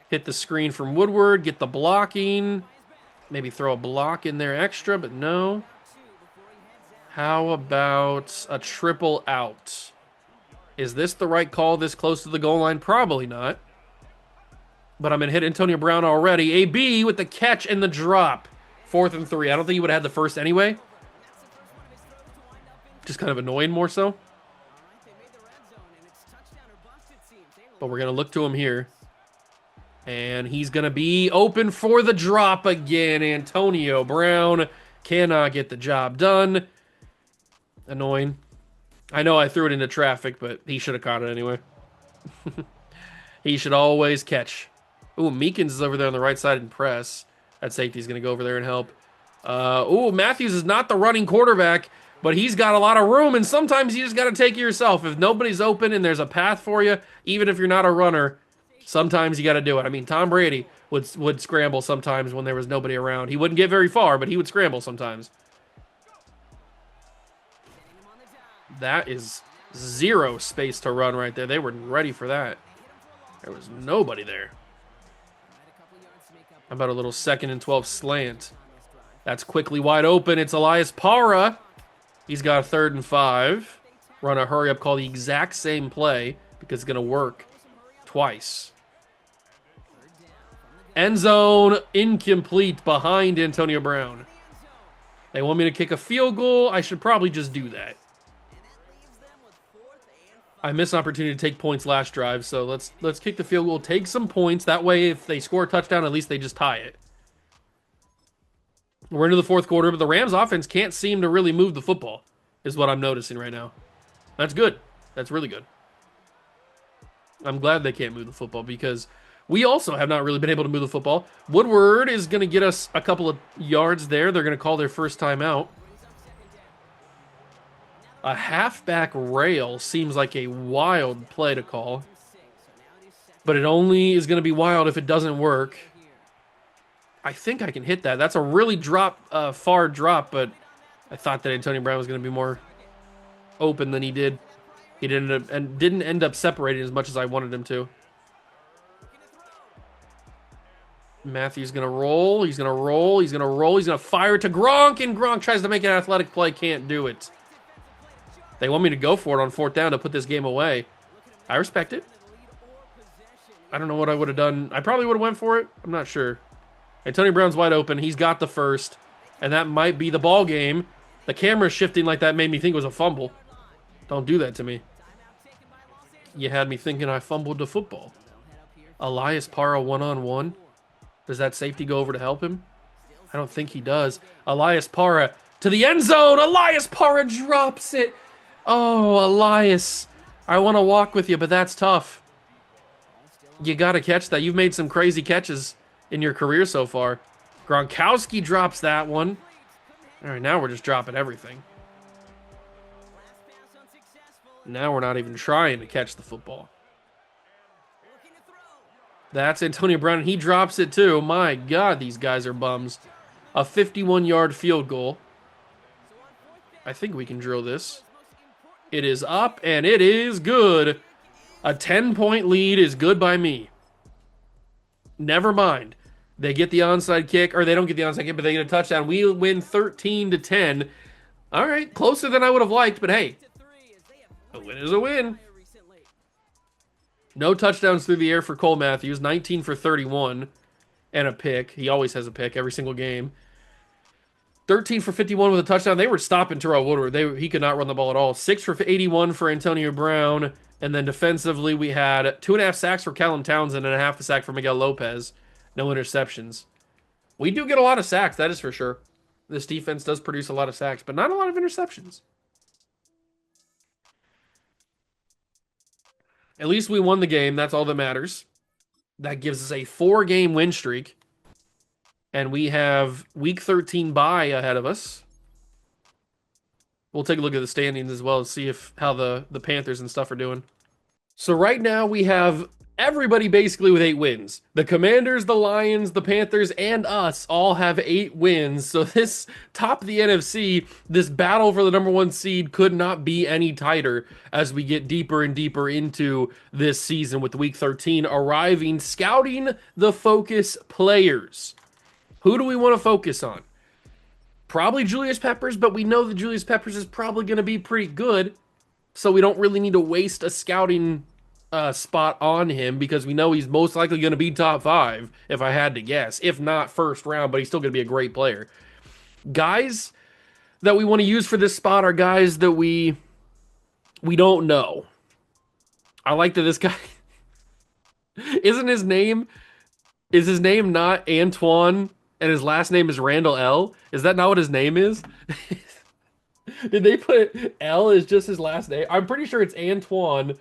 [SPEAKER 1] Hit the screen from Woodward. Get the blocking. Maybe throw a block in there extra, but no. How about a triple out? Is this the right call this close to the goal line? Probably not. But I'm going to hit Antonio Brown already. AB with the catch and the drop. 4th and 3. I don't think he would have had the first anyway. Just kind of annoying more so. But we're going to look to him here. And he's going to be open for the drop again. Antonio Brown cannot get the job done. Annoying. I know I threw it into traffic, but he should have caught it anyway. He should always catch. Ooh, Meekins is over there on the right side and press. That safety's going to go over there and help. Ooh, Matthews is not the running quarterback, but he's got a lot of room, and sometimes you just got to take it yourself. If nobody's open and there's a path for you, even if you're not a runner, sometimes you got to do it. I mean, Tom Brady would scramble sometimes when there was nobody around. He wouldn't get very far, but he would scramble sometimes. That is zero space to run right there. They were ready for that. There was nobody there. How about a little 2nd and 12 slant? That's quickly wide open. It's Elias Para. He's got a 3rd and 5. Run a hurry up call, the exact same play because it's going to work twice. End zone incomplete behind Antonio Brown. They want me to kick a field goal. I should probably just do that. I missed an opportunity to take points last drive, so let's kick the field goal, take some points. That way, if they score a touchdown, at least they just tie it. We're into the 4th quarter, but the Rams offense can't seem to really move the football, is what I'm noticing right now. That's good. That's really good. I'm glad they can't move the football because we also have not really been able to move the football. Woodward is going to get us a couple of yards there. They're going to call their first timeout. A halfback rail seems like a wild play to call, but it only is going to be wild if it doesn't work. I think I can hit that. That's a really far drop, but I thought that Antonio Brown was going to be more open than he did. He didn't end up separating as much as I wanted him to. Matthew's going to roll. He's going to roll. He's going to roll. He's going to fire to Gronk, and Gronk tries to make an athletic play. Can't do it. They want me to go for it on 4th down to put this game away. I respect it. I don't know what I would have done. I probably would have went for it. I'm not sure. Antonio Brown's wide open. He's got the first, and that might be the ball game. The camera shifting like that made me think it was a fumble. Don't do that to me. You had me thinking I fumbled the football. Elias Para one-on-one. Does that safety go over to help him? I don't think he does. Elias Para to the end zone. Elias Para drops it. Oh, Elias. I want to walk with you, but that's tough. You got to catch that. You've made some crazy catches in your career so far. Gronkowski drops that one. All right, now we're just dropping everything. Now we're not even trying to catch the football. That's Antonio Brown. He drops it too. My God, these guys are bums. A 51-yard field goal. I think we can drill this. It is up, and it is good. A 10-point lead is good by me. Never mind. They get the onside kick, or they don't get the onside kick, but they get a touchdown. We win 13-10. All right, closer than I would have liked, but hey, a win is a win. No touchdowns through the air for Cole Matthews. 19 for 31 and a pick. He always has a pick every single game. 13 for 51 with a touchdown. They were stopping Terrell Woodward. He could not run the ball at all. 6 for 81 for Antonio Brown. And then defensively, we had 2.5 sacks for Callum Townsend and a half a sack for Miguel Lopez. No interceptions. We do get a lot of sacks, that is for sure. This defense does produce a lot of sacks, but not a lot of interceptions. At least we won the game. That's all that matters. That gives us a 4-game win streak. And we have Week 13 bye ahead of us. We'll take a look at the standings as well and see how the Panthers and stuff are doing. So right now we have everybody basically with 8 wins. The Commanders, the Lions, the Panthers, and us all have 8 wins. So this top of the NFC, this battle for the number 1 seed could not be any tighter as we get deeper and deeper into this season with Week 13 arriving, scouting the focus players. Who do we want to focus on? Probably Julius Peppers, but we know that Julius Peppers is probably going to be pretty good, so we don't really need to waste a scouting spot on him because we know he's most likely going to be top 5, if I had to guess. If not first round, but he's still going to be a great player. Guys that we want to use for this spot are guys that we don't know. I like that this guy... Is his name not Antoine... and his last name is Randall L? Is that not what his name is? Did they put L as just his last name? I'm pretty sure it's Antoine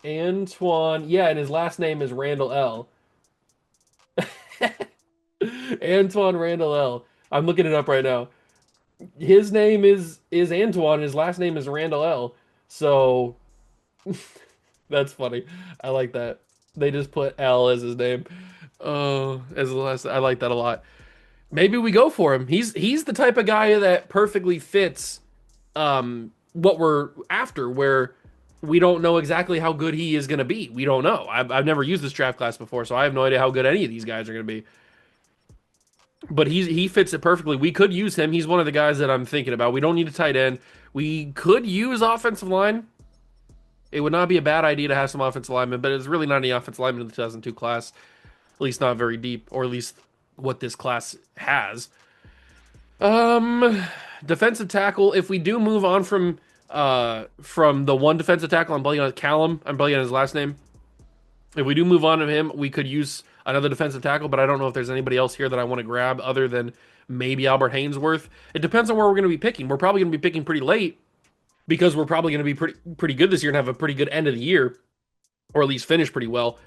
[SPEAKER 1] Antoine. Yeah, and his last name is Randall L. Antoine Randall L. I'm looking it up right now. His name is Antoine. His last name is Randall L. So that's funny. I like that. They just put L as his name. Oh, as the last. I like that a lot. Maybe we go for him. He's the type of guy that perfectly fits what we're after, where we don't know exactly how good he is going to be. We don't know. I've never used this draft class before, so I have no idea how good any of these guys are going to be. But he fits it perfectly. We could use him. He's one of the guys that I'm thinking about. We don't need a tight end. We could use offensive line. It would not be a bad idea to have some offensive linemen, but it's really not any offensive linemen in the 2002 class, at least not very deep, or at least what this class has. Um, Defensive tackle. If we do move on from the one defensive tackle, I'm blanking on Callum. I'm blanking on his last name. If we do move on to him, we could use another defensive tackle, but I don't know if there's anybody else here that I want to grab other than maybe Albert Hainsworth. It depends on where we're going to be picking. We're probably going to be picking pretty late because we're probably going to be pretty good this year and have a pretty good end of the year, or at least finish pretty well.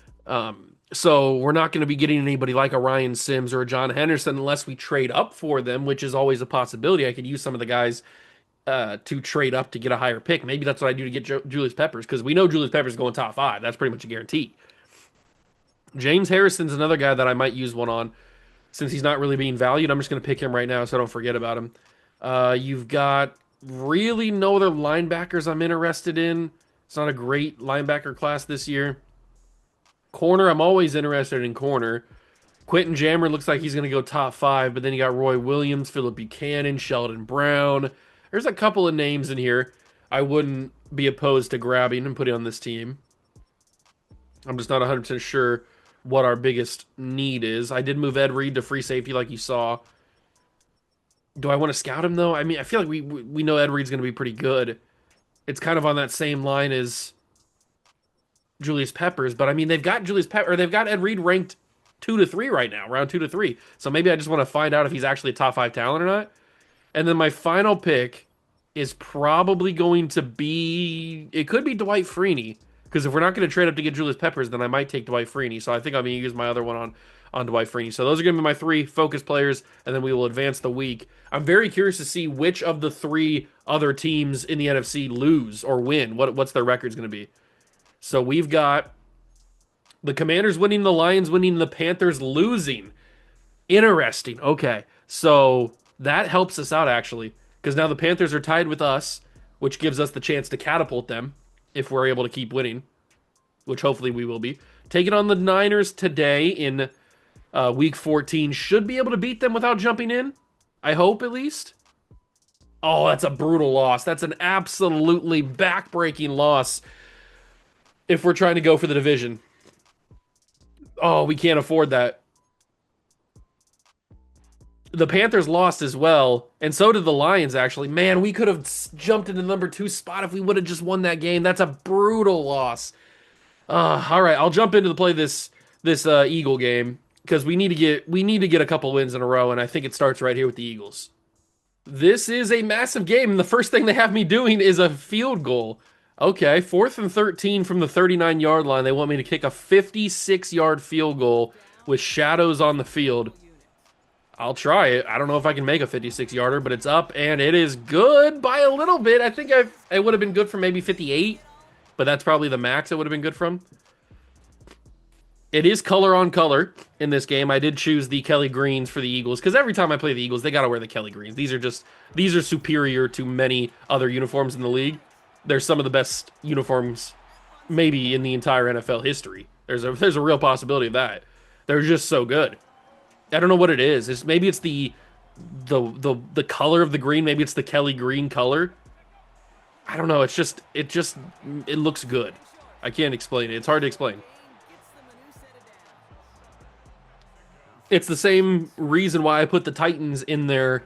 [SPEAKER 1] So we're not going to be getting anybody like a Ryan Sims or a John Henderson unless we trade up for them, which is always a possibility. I could use some of the guys to trade up to get a higher pick. Maybe that's what I do to get Julius Peppers, because we know Julius Peppers is going top 5. That's pretty much a guarantee. James Harrison's another guy that I might use one on since he's not really being valued. I'm just going to pick him right now so I don't forget about him. You've got really no other linebackers I'm interested in. It's not a great linebacker class this year. Corner, I'm always interested in corner. Quentin Jammer looks like he's going to go top 5, but then you got Roy Williams, Philip Buchanan, Sheldon Brown. There's a couple of names in here I wouldn't be opposed to grabbing and putting on this team. I'm just not 100% sure what our biggest need is. I did move Ed Reed to free safety like you saw. Do I want to scout him, though? I mean, I feel like we know Ed Reed's going to be pretty good. It's kind of on that same line as Julius Peppers, but I mean, they've got they've got Ed Reed ranked 2 to 3 right now, round 2 to 3. So maybe I just want to find out if he's actually a top 5 talent or not. And then my final pick is probably going to be, it could be Dwight Freeney, because if we're not going to trade up to get Julius Peppers, then I might take Dwight Freeney. So I think I'm going to use my other one on Dwight Freeney. So those are going to be my 3 focus players, and then we will advance the week. I'm very curious to see which of the 3 other teams in the NFC lose or win. What's their records going to be? So we've got the Commanders winning, the Lions winning, the Panthers losing. Interesting. Okay. So that helps us out, actually, because now the Panthers are tied with us, which gives us the chance to catapult them if we're able to keep winning, which hopefully we will be. Taking on the Niners today in week 14. Should be able to beat them without jumping in. I hope, at least. Oh, that's a brutal loss. That's an absolutely backbreaking loss if we're trying to go for the division. Oh, we can't afford that. The Panthers lost as well, and so did the Lions, actually. Man, we could have jumped into the number 2 spot if we would have just won that game. That's a brutal loss. All right, I'll jump into the play this Eagle game because we need to get a couple wins in a row, and I think it starts right here with the Eagles. This is a massive game, and the first thing they have me doing is a field goal. Okay, 4th and 13 from the 39-yard line. They want me to kick a 56-yard field goal with shadows on the field. I'll try it. I don't know if I can make a 56-yarder, but it's up, and it is good by a little bit. I think it would have been good for maybe 58, but that's probably the max it would have been good from. It is color on color in this game. I did choose the Kelly Greens for the Eagles, because every time I play the Eagles, they got to wear the Kelly Greens. These are superior to many other uniforms in the league. They're some of the best uniforms maybe in the entire NFL history. There's a real possibility of that. They're just so good. I don't know what it is. Maybe it's the color of the green. Maybe it's the Kelly green color. I don't know. It looks good. I can't explain it. It's hard to explain. It's the same reason why I put the Titans in their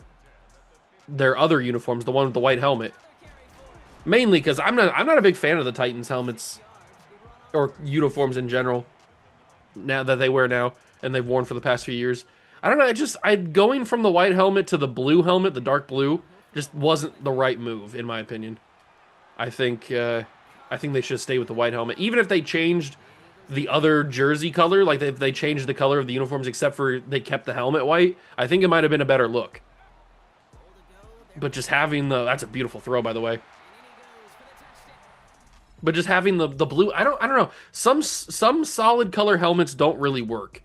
[SPEAKER 1] other uniforms, the one with the white helmet. Mainly because I'm not a big fan of the Titans helmets or uniforms in general. Now that they wear now and they've worn for the past few years. I don't know, I going from the white helmet to the blue helmet, the dark blue, just wasn't the right move in my opinion. I think I think they should stay with the white helmet. Even if they changed the other jersey color, like if they changed the color of the uniforms except for they kept the helmet white, I think it might have been a better look. But just having that's a beautiful throw, by the way. But just having the blue, I don't know. Some solid color helmets don't really work.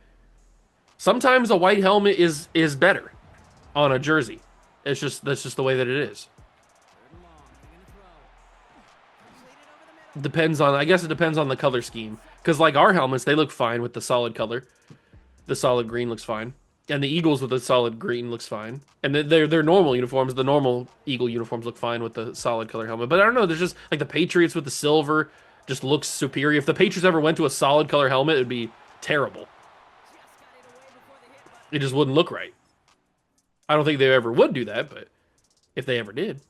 [SPEAKER 1] Sometimes a white helmet is better on a jersey. That's just the way that it is. Depends on, I guess it depends on the color scheme. Because like our helmets, they look fine with the solid color. The solid green looks fine. And the Eagles with the solid green looks fine. And their normal uniforms, the normal Eagle uniforms look fine with the solid color helmet. But I don't know, there's just like the Patriots with the silver just looks superior. If the Patriots ever went to a solid color helmet, it'd be terrible. It just wouldn't look right. I don't think they ever would do that, but if they ever did.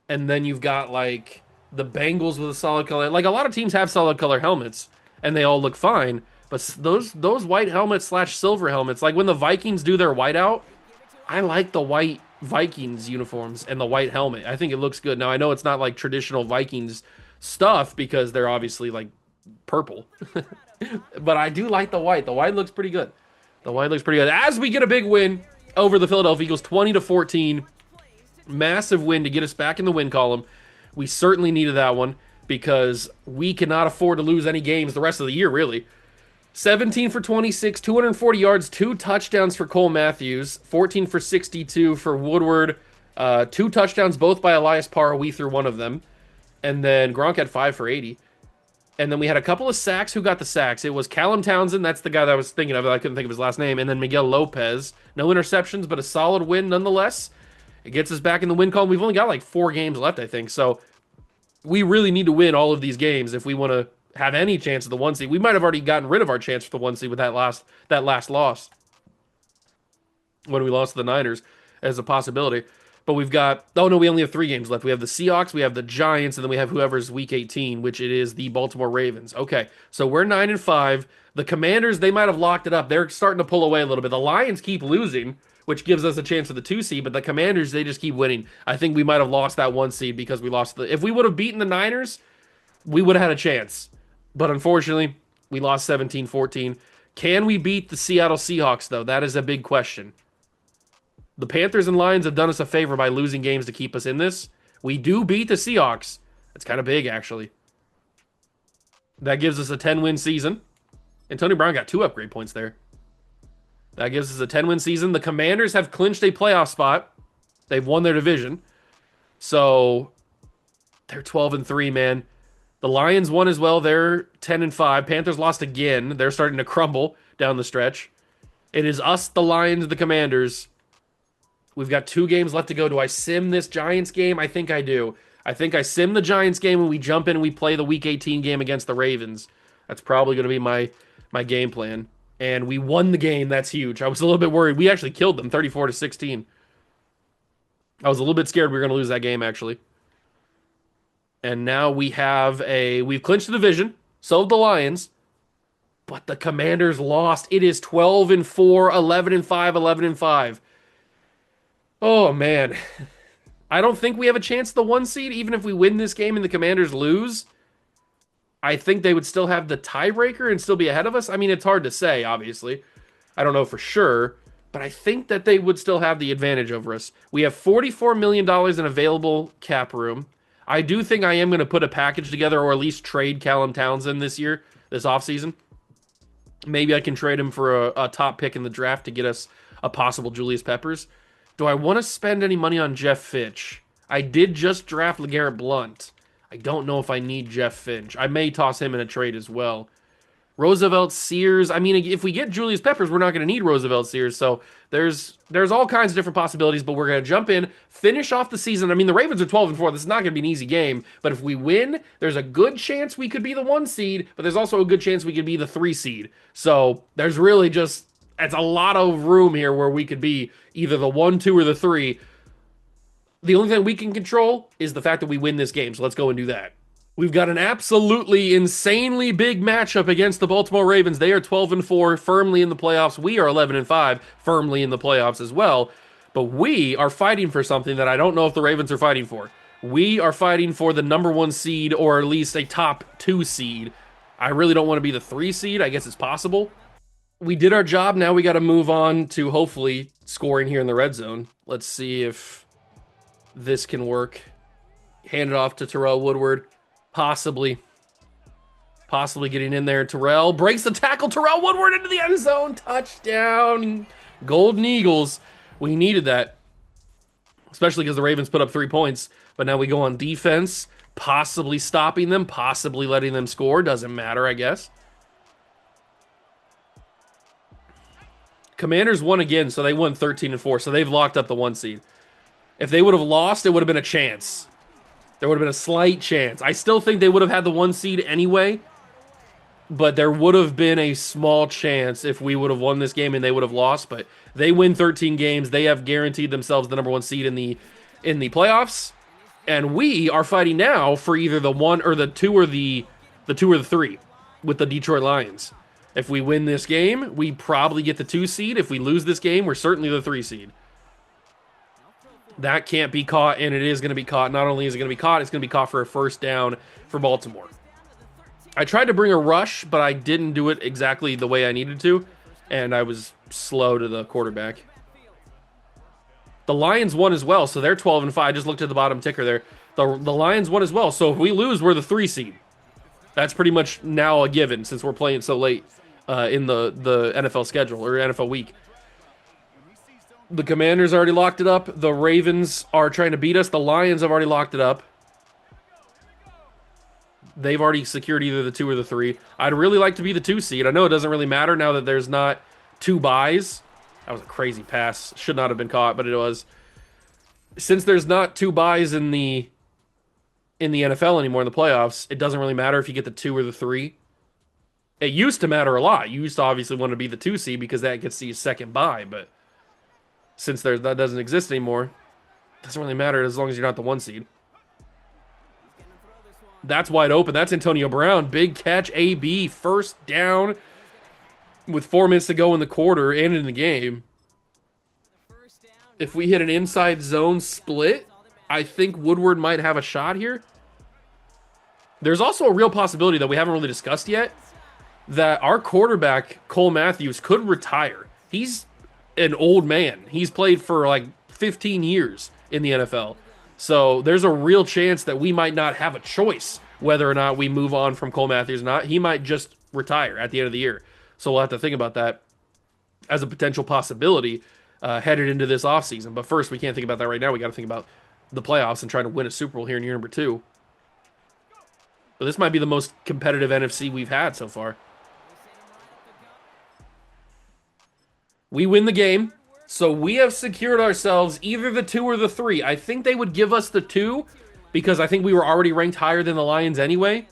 [SPEAKER 1] And then you've got like the Bengals with a solid color. Like a lot of teams have solid color helmets and they all look fine. But those white helmets / silver helmets, like when the Vikings do their whiteout, I like the white Vikings uniforms and the white helmet. I think it looks good. Now I know it's not like traditional Vikings stuff because they're obviously like purple. But I do like the white. The white looks pretty good. The white looks pretty good. As we get a big win over the Philadelphia Eagles, 20-14. Massive win to get us back in the win column. We certainly needed that one because we cannot afford to lose any games the rest of the year, really. 17 for 26, 240 yards, 2 touchdowns for Cole Matthews, 14 for 62 for Woodward, 2 touchdowns, both by Elias Parra. We threw one of them. And then Gronk had 5 for 80. And then we had a couple of sacks. Who got the sacks? It was Callum Townsend. That's the guy that I was thinking of. I couldn't think of his last name. And then Miguel Lopez. No interceptions, but a solid win nonetheless. It gets us back in the win column. We've only got like 4 games left, I think. So we really need to win all of these games if we want to have any chance of the 1 seed. We might have already gotten rid of our chance for the 1 seed with that last loss when we lost to the Niners as a possibility. But we've got, oh no, we only have 3 games left. We have the Seahawks, we have the Giants, and then we have whoever's week 18, which it is the Baltimore Ravens. Okay, so we're 9-5. The Commanders, they might have locked it up. They're starting to pull away a little bit. The Lions keep losing, which gives us a chance for the 2 seed, but the Commanders, they just keep winning. I think we might have lost that 1 seed because we lost if we would have beaten the Niners, we would have had a chance. But unfortunately, we lost 17-14. Can we beat the Seattle Seahawks, though? That is a big question. The Panthers and Lions have done us a favor by losing games to keep us in this. We do beat the Seahawks. That's kind of big, actually. That gives us a 10-win season. And Tony Brown got 2 upgrade points there. That gives us a 10-win season. The Commanders have clinched a playoff spot. They've won their division. So they're 12-3, man. The Lions won as well. They're 10-5. Panthers lost again. They're starting to crumble down the stretch. It is us, the Lions, the Commanders. We've got 2 games left to go. Do I sim this Giants game? I think I do. I think I sim the Giants game when we jump in and we play the Week 18 game against the Ravens. That's probably going to be my game plan. And we won the game. That's huge. I was a little bit worried. We actually killed them 34-16. I was a little bit scared we were going to lose that game, actually. And now we've clinched the division. So have the Lions. But the Commanders lost. It is 12-4, 11-5, 11-5. Oh, man. I don't think we have a chance at the 1 seed, even if we win this game and the Commanders lose. I think they would still have the tiebreaker and still be ahead of us. I mean, it's hard to say, obviously. I don't know for sure, but I think that they would still have the advantage over us. We have $44 million in available cap room. I do think I am going to put a package together or at least trade Callum Townsend this offseason. Maybe I can trade him for a top pick in the draft to get us a possible Julius Peppers. Do I want to spend any money on Jeff Fitch? I did just draft LeGarrette Blount. I don't know if I need Jeff Finch. I may toss him in a trade as well. Roosevelt Sears. I mean, if we get Julius Peppers, we're not going to need Roosevelt Sears. So there's all kinds of different possibilities, but we're going to jump in, finish off the season. I mean, the Ravens are 12-4. This is not going to be an easy game, but if we win, there's a good chance we could be the 1 seed, but there's also a good chance we could be the 3 seed. So there's really it's a lot of room here where we could be either the 1, 2, or the 3. The only thing we can control is the fact that we win this game, so let's go and do that. We've got an absolutely insanely big matchup against the Baltimore Ravens. They are 12-4, firmly in the playoffs. We are 11-5, firmly in the playoffs as well. But we are fighting for something that I don't know if the Ravens are fighting for. We are fighting for the #1 seed, or at least a top 2 seed. I really don't want to be the 3 seed. I guess it's possible. We did our job. Now we got to move on to hopefully scoring here in the red zone. Let's see if this can work. Hand it off to Terrell Woodward. Possibly getting in there. Terrell breaks the tackle. Terrell Woodward into the end zone. Touchdown. Golden Eagles. We needed that. Especially because the Ravens put up 3 points. But now we go on defense. Possibly stopping them. Possibly letting them score. Doesn't matter, I guess. Commanders won again, so they won 13-4. So they've locked up the 1 seed. If they would have lost, it would have been a chance. There would have been a slight chance. I still think they would have had the 1 seed anyway. But there would have been a small chance if we would have won this game and they would have lost. But they win 13 games. They have guaranteed themselves the #1 seed in the playoffs. And we are fighting now for either the 1 or the 2 or the 2 or the 3 with the Detroit Lions. If we win this game, we probably get the 2 seed. If we lose this game, we're certainly the 3 seed. That can't be caught, and it is going to be caught. Not only is it going to be caught, it's going to be caught for a first down for Baltimore. I tried to bring a rush, but I didn't do it exactly the way I needed to, and I was slow to the quarterback. The Lions won as well, so they're 12-5. I just looked at the bottom ticker there. The Lions won as well, so if we lose, we're the 3 seed. That's pretty much now a given since we're playing so late in the NFL schedule or NFL week. The Commanders already locked it up. The Ravens are trying to beat us. The Lions have already locked it up. They've already secured either the 2 or the 3. I'd really like to be the 2 seed. I know it doesn't really matter now that there's not 2 buys. That was a crazy pass. Should not have been caught, but it was. Since there's not 2 buys in the NFL anymore in the playoffs, it doesn't really matter if you get the 2 or the 3. It used to matter a lot. You used to obviously want to be the 2 seed because that gets the second bye, but since that doesn't exist anymore, it doesn't really matter as long as you're not the 1 seed. That's wide open. That's Antonio Brown. Big catch, AB, first down with 4 minutes to go in the quarter and in the game. If we hit an inside zone split, I think Woodward might have a shot here. There's also a real possibility that we haven't really discussed yet that our quarterback, Cole Matthews, could retire. He's an old man. He's played for like 15 years in the NFL. So there's a real chance that we might not have a choice whether or not we move on from Cole Matthews or not. He might just retire at the end of the year. So we'll have to think about that as a potential possibility headed into this offseason. But first, we can't think about that right now. We got to think about the playoffs and trying to win a Super Bowl here in year number 2. But this might be the most competitive NFC we've had so far. We win the game, so we have secured ourselves either the 2 or the 3. I think they would give us the 2 because I think we were already ranked higher than the Lions anyway.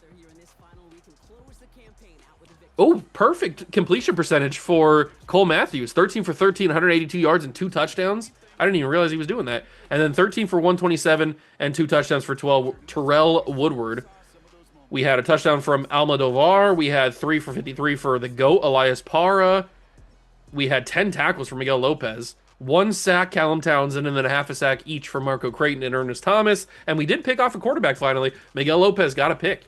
[SPEAKER 1] Oh, perfect completion percentage for Cole Matthews. 13 for 13, 182 yards and 2 touchdowns. I didn't even realize he was doing that. And then 13 for 127 and 2 touchdowns for 12, Terrell Woodward. We had a touchdown from Almodovar. We had 3 for 53 for the GOAT, Elias Parra. We had 10 tackles for Miguel Lopez, 1 sack, Callum Townsend, and then a half a sack each for Marco Creighton and Ernest Thomas. And we did pick off a quarterback finally. Miguel Lopez got a pick.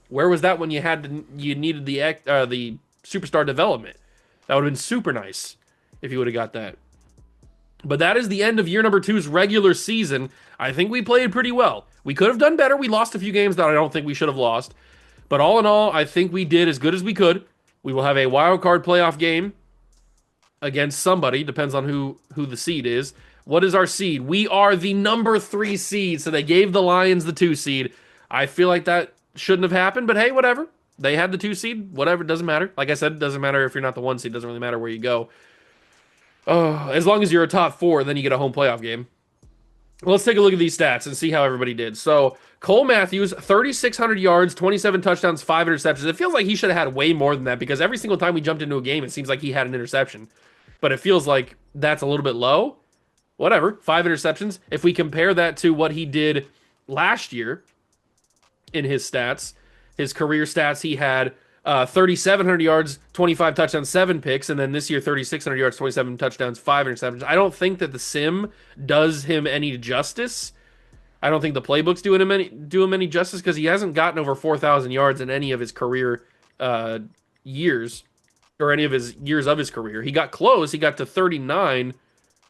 [SPEAKER 1] Where was that when you needed the superstar development? That would have been super nice if you would have got that. But that is the end of year number 2's regular season. I think we played pretty well. We could have done better. We lost a few games that I don't think we should have lost. But all in all, I think we did as good as we could. We will have a wild card playoff game against somebody. Depends on who the seed is. What is our seed? We are the number 3 seed. So they gave the Lions the 2 seed. I feel like that shouldn't have happened. But hey, whatever. They had the 2 seed. Whatever. It doesn't matter. Like I said, it doesn't matter if you're not the 1 seed. It doesn't really matter where you go. As long as you're a top 4, then you get a home playoff game. Let's take a look at these stats and see how everybody did. So, Cole Matthews, 3,600 yards, 27 touchdowns, 5 interceptions. It feels like he should have had way more than that because every single time we jumped into a game, it seems like he had an interception. But it feels like that's a little bit low. Whatever, 5 interceptions. If we compare that to what he did last year in his stats, his career stats, he had 3,700 yards, 25 touchdowns, 7 picks, and then this year 3,600 yards, 27 touchdowns, 5 interceptions. I don't think that the sim does him any justice I don't think the playbook's doing him any justice because he hasn't gotten over 4,000 yards in any of his career uh, years or any of his years of his career. He got close. He got to 39.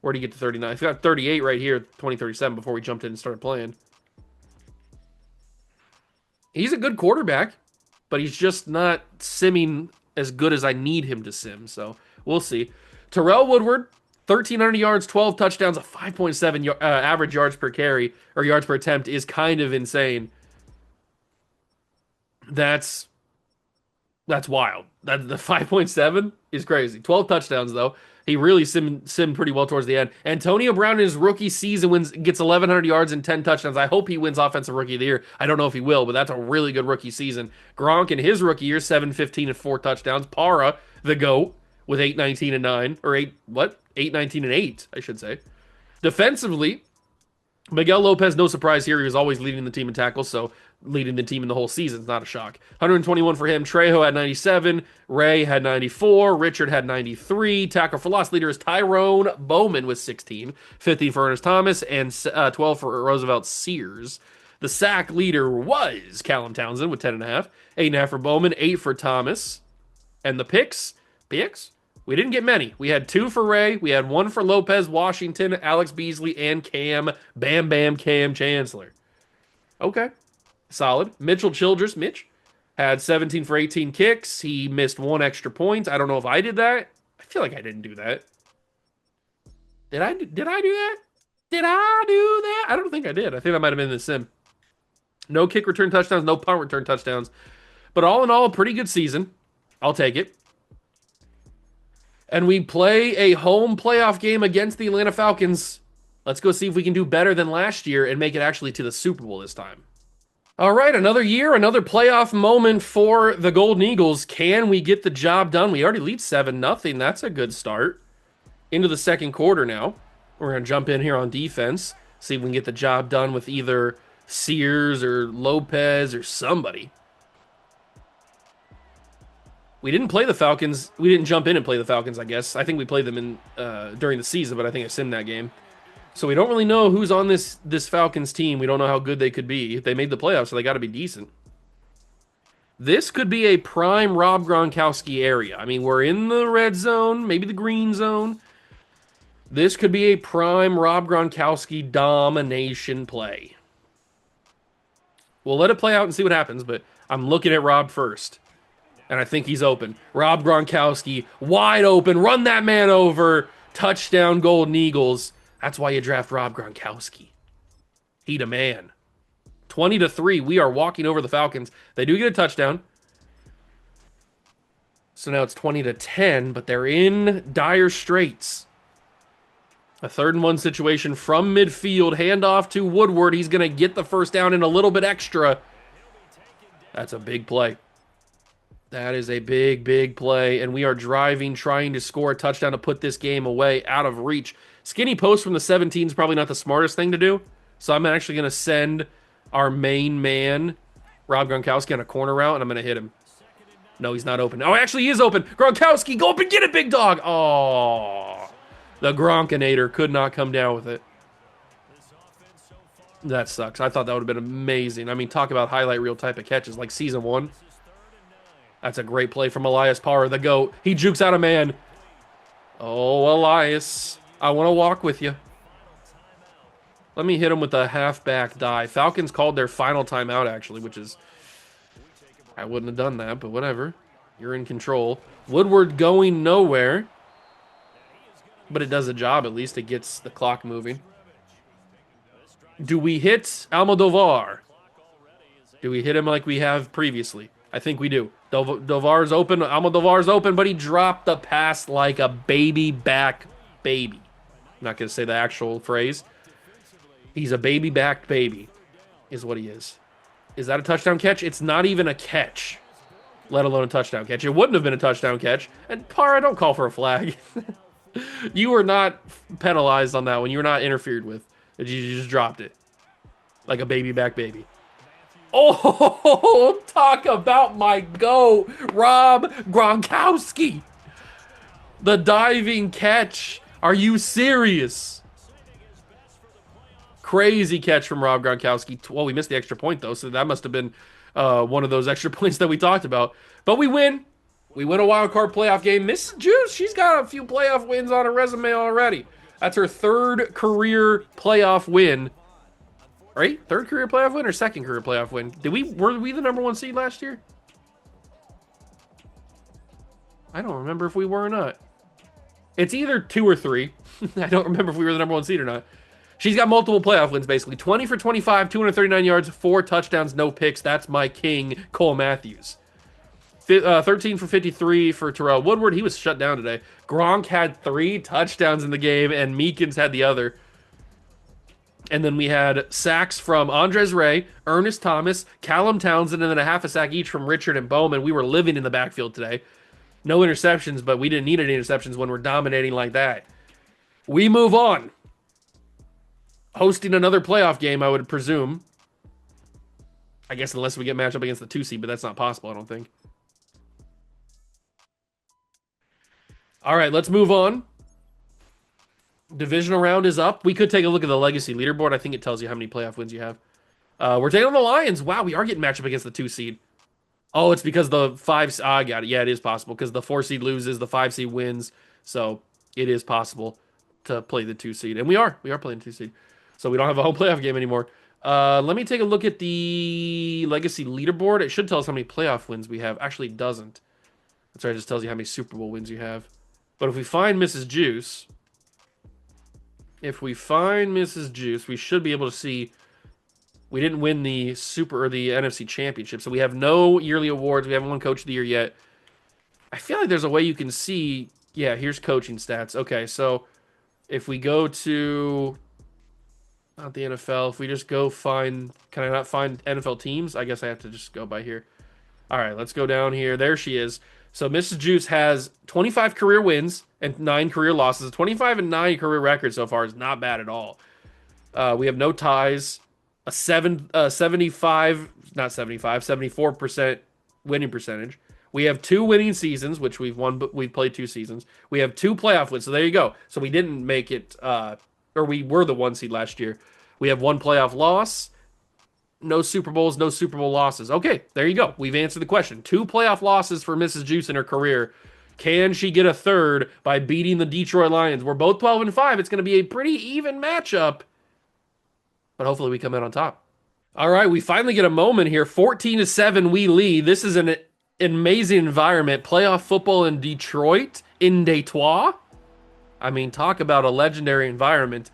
[SPEAKER 1] Where'd he get to 39? He got 38 right here, 2037 before we jumped in and started playing. He's a good quarterback, but he's just not simming as good as I need him to sim. So we'll see. Terrell Woodward, 1,300 yards, 12 touchdowns, a 5.7 average yards per carry or yards per attempt is kind of insane. That's wild. That the 5.7 is crazy. 12 touchdowns though. He really simmed pretty well towards the end. Antonio Brown in his rookie season gets 1,100 yards and 10 touchdowns. I hope he wins Offensive Rookie of the Year. I don't know if he will, but that's a really good rookie season. Gronk in his rookie year, 7-15 and 4 touchdowns. Para, the GOAT, with 8-19 and 9. Or 8-19 and 8, I should say. Defensively, Miguel Lopez, no surprise here. He was always leading the team in tackles, so leading the team in the whole season is not a shock. 121 for him. Trejo had 97. Ray had 94. Richard had 93. Tackle for loss leader is Tyrone Bowman with 16. 15 for Ernest Thomas and 12 for Roosevelt Sears. The sack leader was Callum Townsend with 10.5. 8.5 for Bowman. 8 for Thomas. And the picks? We didn't get many. We had 2 for Ray. We had 1 for Lopez, Washington, Alex Beasley, and Cam Chancellor. Okay. Solid. Mitchell Childress, Mitch, had 17 for 18 kicks. He missed 1 extra point. I don't know if I did that. I feel like I didn't do that. Did I do that? Did I do that? I don't think I did. I think that might have been in the sim. No kick return touchdowns, no punt return touchdowns. But all in all, a pretty good season. I'll take it. And we play a home playoff game against the Atlanta Falcons. Let's go see if we can do better than last year and make it actually to the Super Bowl this time. All right, another year, another playoff moment for the Golden Eagles. Can we get the job done? We already lead 7-0. That's a good start. Into the second quarter now. We're going to jump in here on defense, see if we can get the job done with either Sears or Lopez or somebody. We didn't play the Falcons. We didn't jump in and play the Falcons, I guess. I think we played them in during the season, but I think I simmed that game. So we don't really know who's on this Falcons team. We don't know how good they could be. They made the playoffs, so they got to be decent. This could be a prime Rob Gronkowski area. I mean, we're in the red zone, maybe the green zone. This could be a prime Rob Gronkowski domination play. We'll let it play out and see what happens, but I'm looking at Rob first. And I think he's open. Rob Gronkowski, wide open. Run that man over. Touchdown, Golden Eagles. That's why you draft Rob Gronkowski. He the man. 20-3. We are walking over the Falcons. They do get a touchdown. So now it's 20-10, but they're in dire straits. A 3rd-and-1 situation from midfield. Handoff to Woodward. He's going to get the first down and a little bit extra. That's a big play. That is a big, big play, and we are driving, trying to score a touchdown to put this game away, out of reach. Skinny post from the 17 is probably not the smartest thing to do, so I'm actually going to send our main man, Rob Gronkowski, on a corner route, and I'm going to hit him. No, he's not open. Oh, actually, he is open. Gronkowski, go up and get it, big dog. Oh, the Gronkinator could not come down with it. That sucks. I thought that would have been amazing. I mean, talk about highlight reel type of catches, like Season 1. That's a great play from Elias Parr, the GOAT. He jukes out a man. Oh, Elias. I want to walk with you. Let me hit him with a halfback dive. Falcons called their final timeout, actually, which is... I wouldn't have done that, but whatever. You're in control. Woodward going nowhere. But it does a job, at least. It gets the clock moving. Do we hit Almodovar? Do we hit him like we have previously? I think we do. Dovar's open. Almodovar's open, but he dropped the pass like a baby back baby. I'm not going to say the actual phrase. He's a baby-backed baby, is what he is. Is that a touchdown catch? It's not even a catch, let alone a touchdown catch. It wouldn't have been a touchdown catch. And Parra, don't call for a flag. You were not penalized on that one. You were not interfered with. You just dropped it like a baby-back baby. Oh, talk about my GOAT, Rob Gronkowski. The diving catch. Are you serious? Crazy catch from Rob Gronkowski. Well, we missed the extra point, though, so that must have been one of those extra points that we talked about. But we win. We win a wild card playoff game. Mrs. Juice, she's got a few playoff wins on her resume already. That's her third career playoff win. Right? Third career playoff win or second career playoff win? Were we the number 1 seed last year? I don't remember if we were or not. It's either 2 or 3. I don't remember if we were the number 1 seed or not. She's got multiple playoff wins, basically. 20 for 25, 239 yards, 4 touchdowns, no picks. That's my king, Cole Matthews. 13 for 53 for Terrell Woodward. He was shut down today. Gronk had 3 touchdowns in the game, and Meekins had the other. And then we had sacks from Andres Ray, Ernest Thomas, Callum Townsend, and then a half a sack each from Richard and Bowman. We were living in the backfield today. No interceptions, but we didn't need any interceptions when we're dominating like that. We move on. Hosting another playoff game, I would presume. I guess unless we get matched up against the 2 seed, but that's not possible, I don't think. All right, let's move on. Divisional round is up. We could take a look at the legacy leaderboard. I think it tells you how many playoff wins you have. We're taking on the Lions. Wow, we are getting matched up against the 2 seed. Oh, it's because the 5... I got it. Yeah, it is possible because the 4 seed loses, the 5 seed wins. So it is possible to play the 2 seed. And we are playing the 2 seed. So we don't have a home playoff game anymore. Let me take a look at the legacy leaderboard. It should tell us how many playoff wins we have. Actually, it doesn't. That's right. It just tells you how many Super Bowl wins you have. But if we find Mrs. Juice... we should be able to see we didn't win the Super or the NFC Championship, so we have no yearly awards. We haven't won Coach of the Year yet. I feel like there's a way you can see. Yeah, here's coaching stats. Okay, so if we go to not the NFL, if we just go find, can I not find NFL teams? I guess I have to just go by here. All right, let's go down here. There she is. So Mrs. Juice has 25 career wins and 9 career losses. A 25 and 9 career record so far is not bad at all. We have no ties. A 74% winning percentage. We have 2 winning seasons, which we've won, but we've played 2 seasons. We have 2 playoff wins. So there you go. So we didn't make it, or we were the 1 seed last year. We have 1 playoff loss. No Super Bowls, no Super Bowl losses. Okay, there you go. We've answered the question. 2 playoff losses for Mrs. Juice in her career. Can she get a third by beating the Detroit Lions? We're both 12-5. It's going to be a pretty even matchup. But hopefully we come out on top. All right, we finally get a moment here. 14-7, we lead. This is an amazing environment. Playoff football in Detroit, in Detroit. I mean, talk about a legendary environment.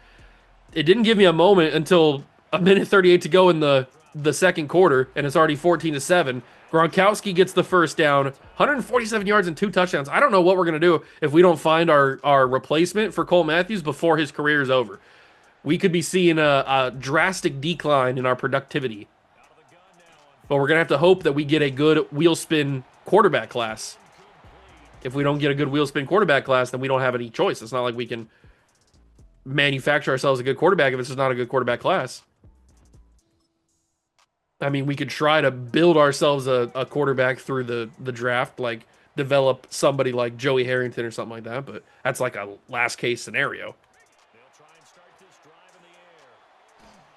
[SPEAKER 1] It didn't give me a moment until a minute 38 to go in the second quarter, and it's already 14-7. Gronkowski gets the first down, 147 yards and 2 touchdowns. I don't know what we're going to do if we don't find our replacement for Cole Matthews before his career is over. We could be seeing a drastic decline in our productivity. But we're going to have to hope that we get a good wheel spin quarterback class. If we don't get a good wheel spin quarterback class, then we don't have any choice. It's not like we can manufacture ourselves a good quarterback if it's just not a good quarterback class. I mean, we could try to build ourselves a quarterback through the draft, like develop somebody like Joey Harrington or something like that, but that's like a last case scenario.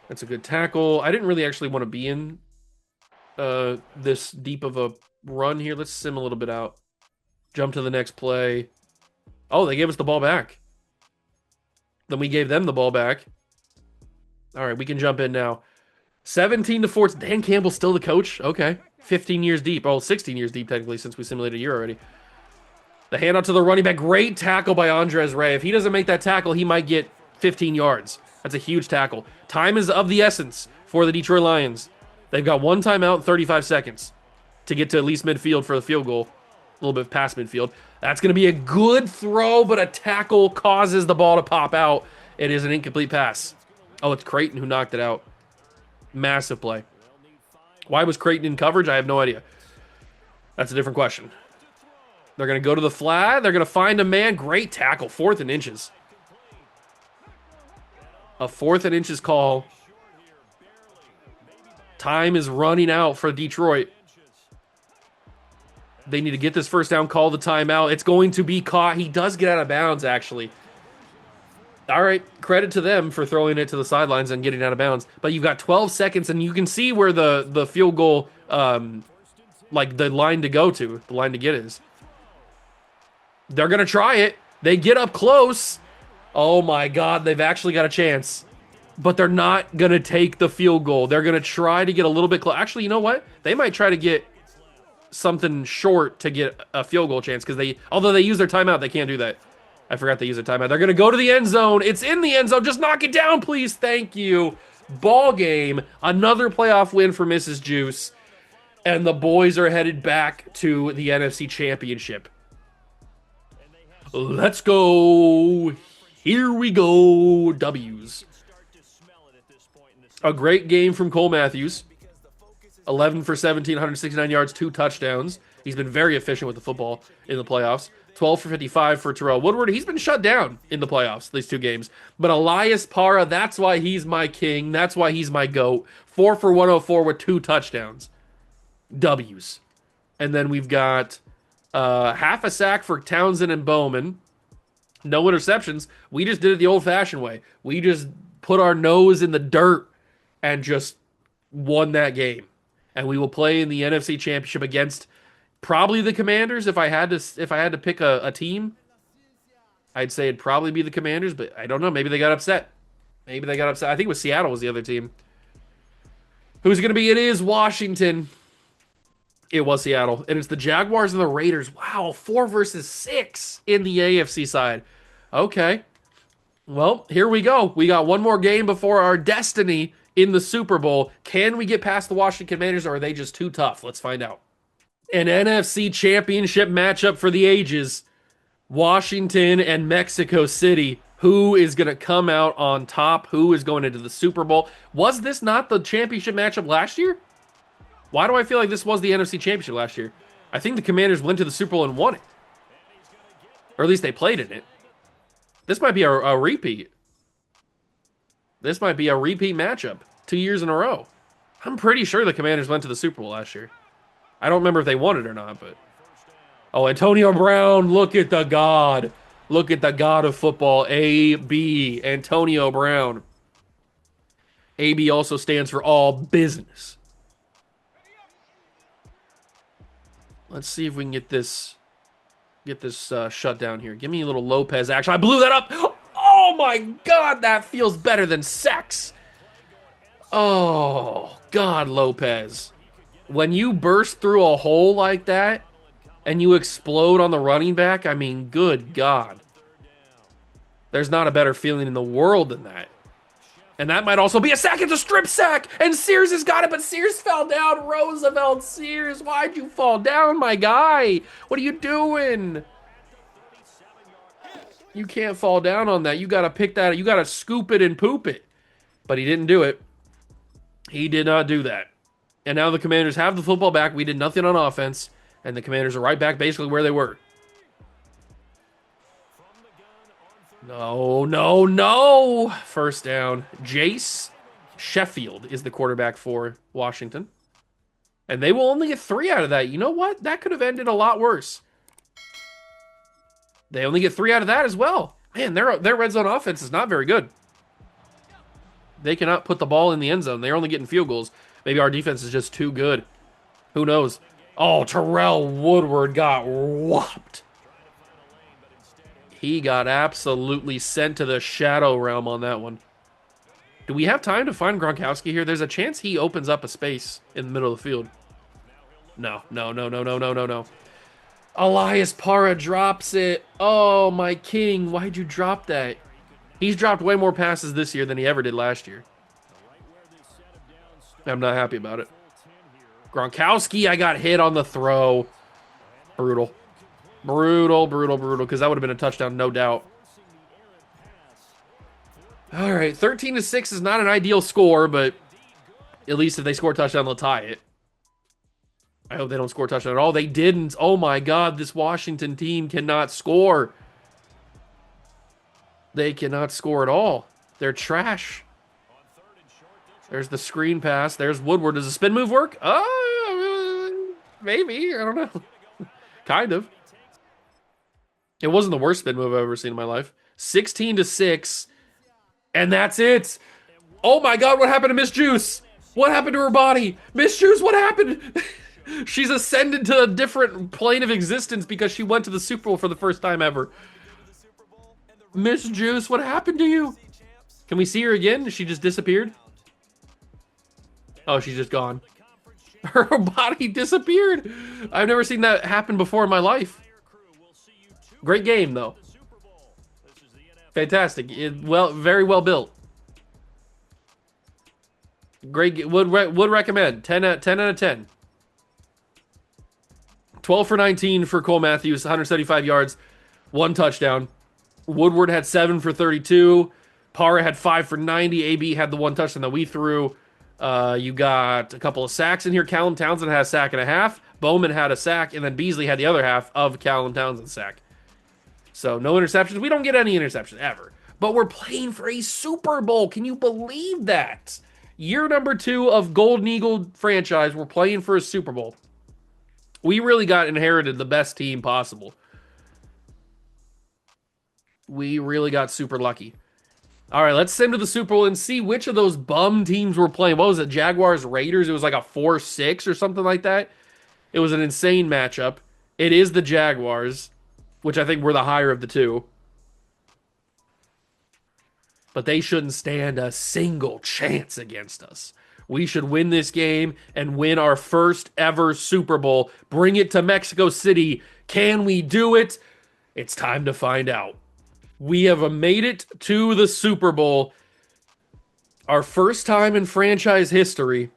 [SPEAKER 1] That's a good tackle. I didn't really actually want to be in this deep of a run here. Let's sim a little bit out. Jump to the next play. Oh, they gave us the ball back. Then we gave them the ball back. All right, we can jump in now. 17-4. Dan Campbell's still the coach? Okay. 15 years deep. Oh, 16 years deep, technically, since we simulated a year already. The handout to the running back. Great tackle by Andres Ray. If he doesn't make that tackle, he might get 15 yards. That's a huge tackle. Time is of the essence for the Detroit Lions. They've got 1 timeout, 35 seconds to get to at least midfield for the field goal. A little bit past midfield. That's going to be a good throw, but a tackle causes the ball to pop out. It is an incomplete pass. Oh, it's Creighton who knocked it out. Massive play. Why was Creighton in coverage? I have no idea. That's a different question. They're going to go to the flat. They're going to find a man. Great tackle. 4th and inches. A 4th and inches call. Time is running out for Detroit. They need to get this first down, call the timeout. It's going to be caught. He does get out of bounds, actually. All right, credit to them for throwing it to the sidelines and getting out of bounds. But you've got 12 seconds, and you can see where the field goal, like the line to go to, the line to get is. They're gonna try it. They get up close. Oh my God, they've actually got a chance. But they're not gonna take the field goal. They're gonna try to get a little bit close. Actually, you know what? They might try to get something short to get a field goal chance because although they use their timeout, they can't do that. I forgot they use their timeout. They're gonna go to the end zone. It's in the end zone. Just knock it down, please. Thank you. Ball game. Another playoff win for Mrs. Juice, and the boys are headed back to the NFC Championship. Let's go. Here we go. W's. A great game from Cole Matthews. 11 for 17, 169 yards, 2 touchdowns. He's been very efficient with the football in the playoffs. 12 for 55 for Terrell Woodward. He's been shut down in the playoffs, these 2 games. But Elias Parra, that's why he's my king. That's why he's my GOAT. 4 for 104 with 2 touchdowns. W's. And then we've got half a sack for Townsend and Bowman. No interceptions. We just did it the old-fashioned way. We just put our nose in the dirt and just won that game. And we will play in the NFC Championship against probably the Commanders. If I had to pick a team, I'd say it'd probably be the Commanders, but I don't know. Maybe they got upset. I think it was Seattle was the other team. Who's it going to be? It is Washington. It was Seattle. And it's the Jaguars and the Raiders. Wow, 4 versus 6 in the AFC side. Okay. Well, here we go. We got one more game before our destiny in the Super Bowl. Can we get past the Washington Commanders, or are they just too tough? Let's find out. An NFC Championship matchup for the ages. Washington and Mexico City. Who is going to come out on top? Who is going into the Super Bowl? Was this not the championship matchup last year? Why do I feel like this was the NFC Championship last year? I think the Commanders went to the Super Bowl and won it. Or at least they played in it. This might be a repeat. This might be a repeat matchup. 2 years in a row. I'm pretty sure the Commanders went to the Super Bowl last year. I don't remember if they won it or not, but... Oh, Antonio Brown, look at the god. Look at the god of football, AB, Antonio Brown. AB also stands for all business. Let's see if we can get this shut down here. Give me a little Lopez action. I blew that up. Oh my God, that feels better than sex. Oh God, Lopez. When you burst through a hole like that and you explode on the running back, I mean, good God. There's not a better feeling in the world than that. And that might also be a sack. It's a strip sack. And Sears has got it, but Sears fell down. Roosevelt Sears, why'd you fall down, my guy? What are you doing? You can't fall down on that. You got to pick that. You got to scoop it and poop it. But he didn't do it. He did not do that. And now the Commanders have the football back. We did nothing on offense. And the Commanders are right back basically where they were. No, no, no. First down. Jace Sheffield is the quarterback for Washington. And they will only get 3 out of that. You know what? That could have ended a lot worse. They only get 3 out of that as well. Man, their red zone offense is not very good. They cannot put the ball in the end zone. They're only getting field goals. Maybe our defense is just too good. Who knows? Oh, Terrell Woodward got whopped. He got absolutely sent to the shadow realm on that one. Do we have time to find Gronkowski here? There's a chance he opens up a space in the middle of the field. No, no, no, no, no, no, no, no. Elias Parra drops it. Oh, my king. Why'd you drop that? He's dropped way more passes this year than he ever did last year. I'm not happy about it. Gronkowski, I got hit on the throw. Brutal. Brutal, brutal, brutal, because that would have been a touchdown, no doubt. All right, 13-6 is not an ideal score, but at least if they score a touchdown, they'll tie it. I hope they don't score a touchdown at all. They didn't. Oh, my God, this Washington team cannot score. They cannot score at all. They're trash. There's the screen pass. There's Woodward. Does the spin move work? Maybe. I don't know. Kind of. It wasn't the worst spin move I've ever seen in my life. 16-6. And that's it. Oh my God, what happened to Miss Juice? What happened to her body? Miss Juice, what happened? She's ascended to a different plane of existence because she went to the Super Bowl for the first time ever. Miss Juice, what happened to you? Can we see her again? She just disappeared? Oh, she's just gone. Her body disappeared. I've never seen that happen before in my life. Great game, though. Fantastic. Very well built. Great. Would recommend. 10 out of 10. 12 for 19 for Cole Matthews, 175 yards, 1 touchdown. Woodward had 7 for 32. Parra had 5 for 90. AB had the 1 touchdown that we threw. You got a couple of sacks in here. Callum Townsend had a sack and a half. Bowman had a sack, and then Beasley had the other half of Callum Townsend's sack. So no interceptions. We don't get any interceptions ever. But we're playing for a Super Bowl. Can you believe that? Year number 2 of Golden Eagle franchise. We're playing for a Super Bowl. We really got inherited the best team possible. We really got super lucky. All right, let's send to the Super Bowl and see which of those bum teams we're playing. What was it? Jaguars, Raiders? It was like a 4-6 or something like that. It was an insane matchup. It is the Jaguars, which I think we're the higher of the two. But they shouldn't stand a single chance against us. We should win this game and win our first ever Super Bowl. Bring it to Mexico City. Can we do it? It's time to find out. We have made it to the Super Bowl. Our first time in franchise history.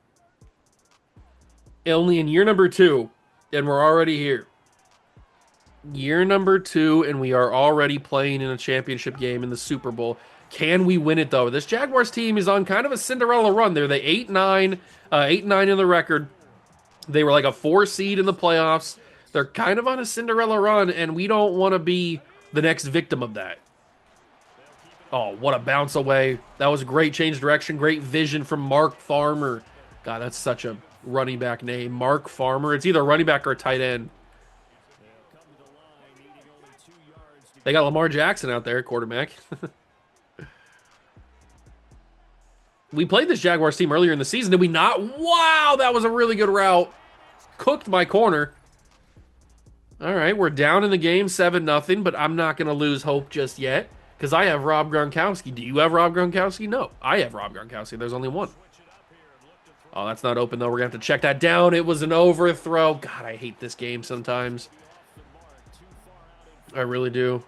[SPEAKER 1] Only in year number 2. And we're already here. Year number 2, and we are already playing in a championship game in the Super Bowl. Can we win it, though? This Jaguars team is on kind of a Cinderella run. They're the 8-9 in the record. They were like a 4 seed in the playoffs. They're kind of on a Cinderella run, and we don't want to be the next victim of that. Oh, what a bounce away. That was a great change of direction. Great vision from Mark Farmer. God, that's such a running back name. Mark Farmer. It's either a running back or a tight end. They got Lamar Jackson out there, quarterback. We played this Jaguars team earlier in the season, did we not? Wow, that was a really good route. Cooked my corner. All right, we're down in the game, 7-0, but I'm not going to lose hope just yet because I have Rob Gronkowski. Do you have Rob Gronkowski? No, I have Rob Gronkowski. There's only one. Oh, that's not open, though. We're going to have to check that down. It was an overthrow. God, I hate this game sometimes. I really do.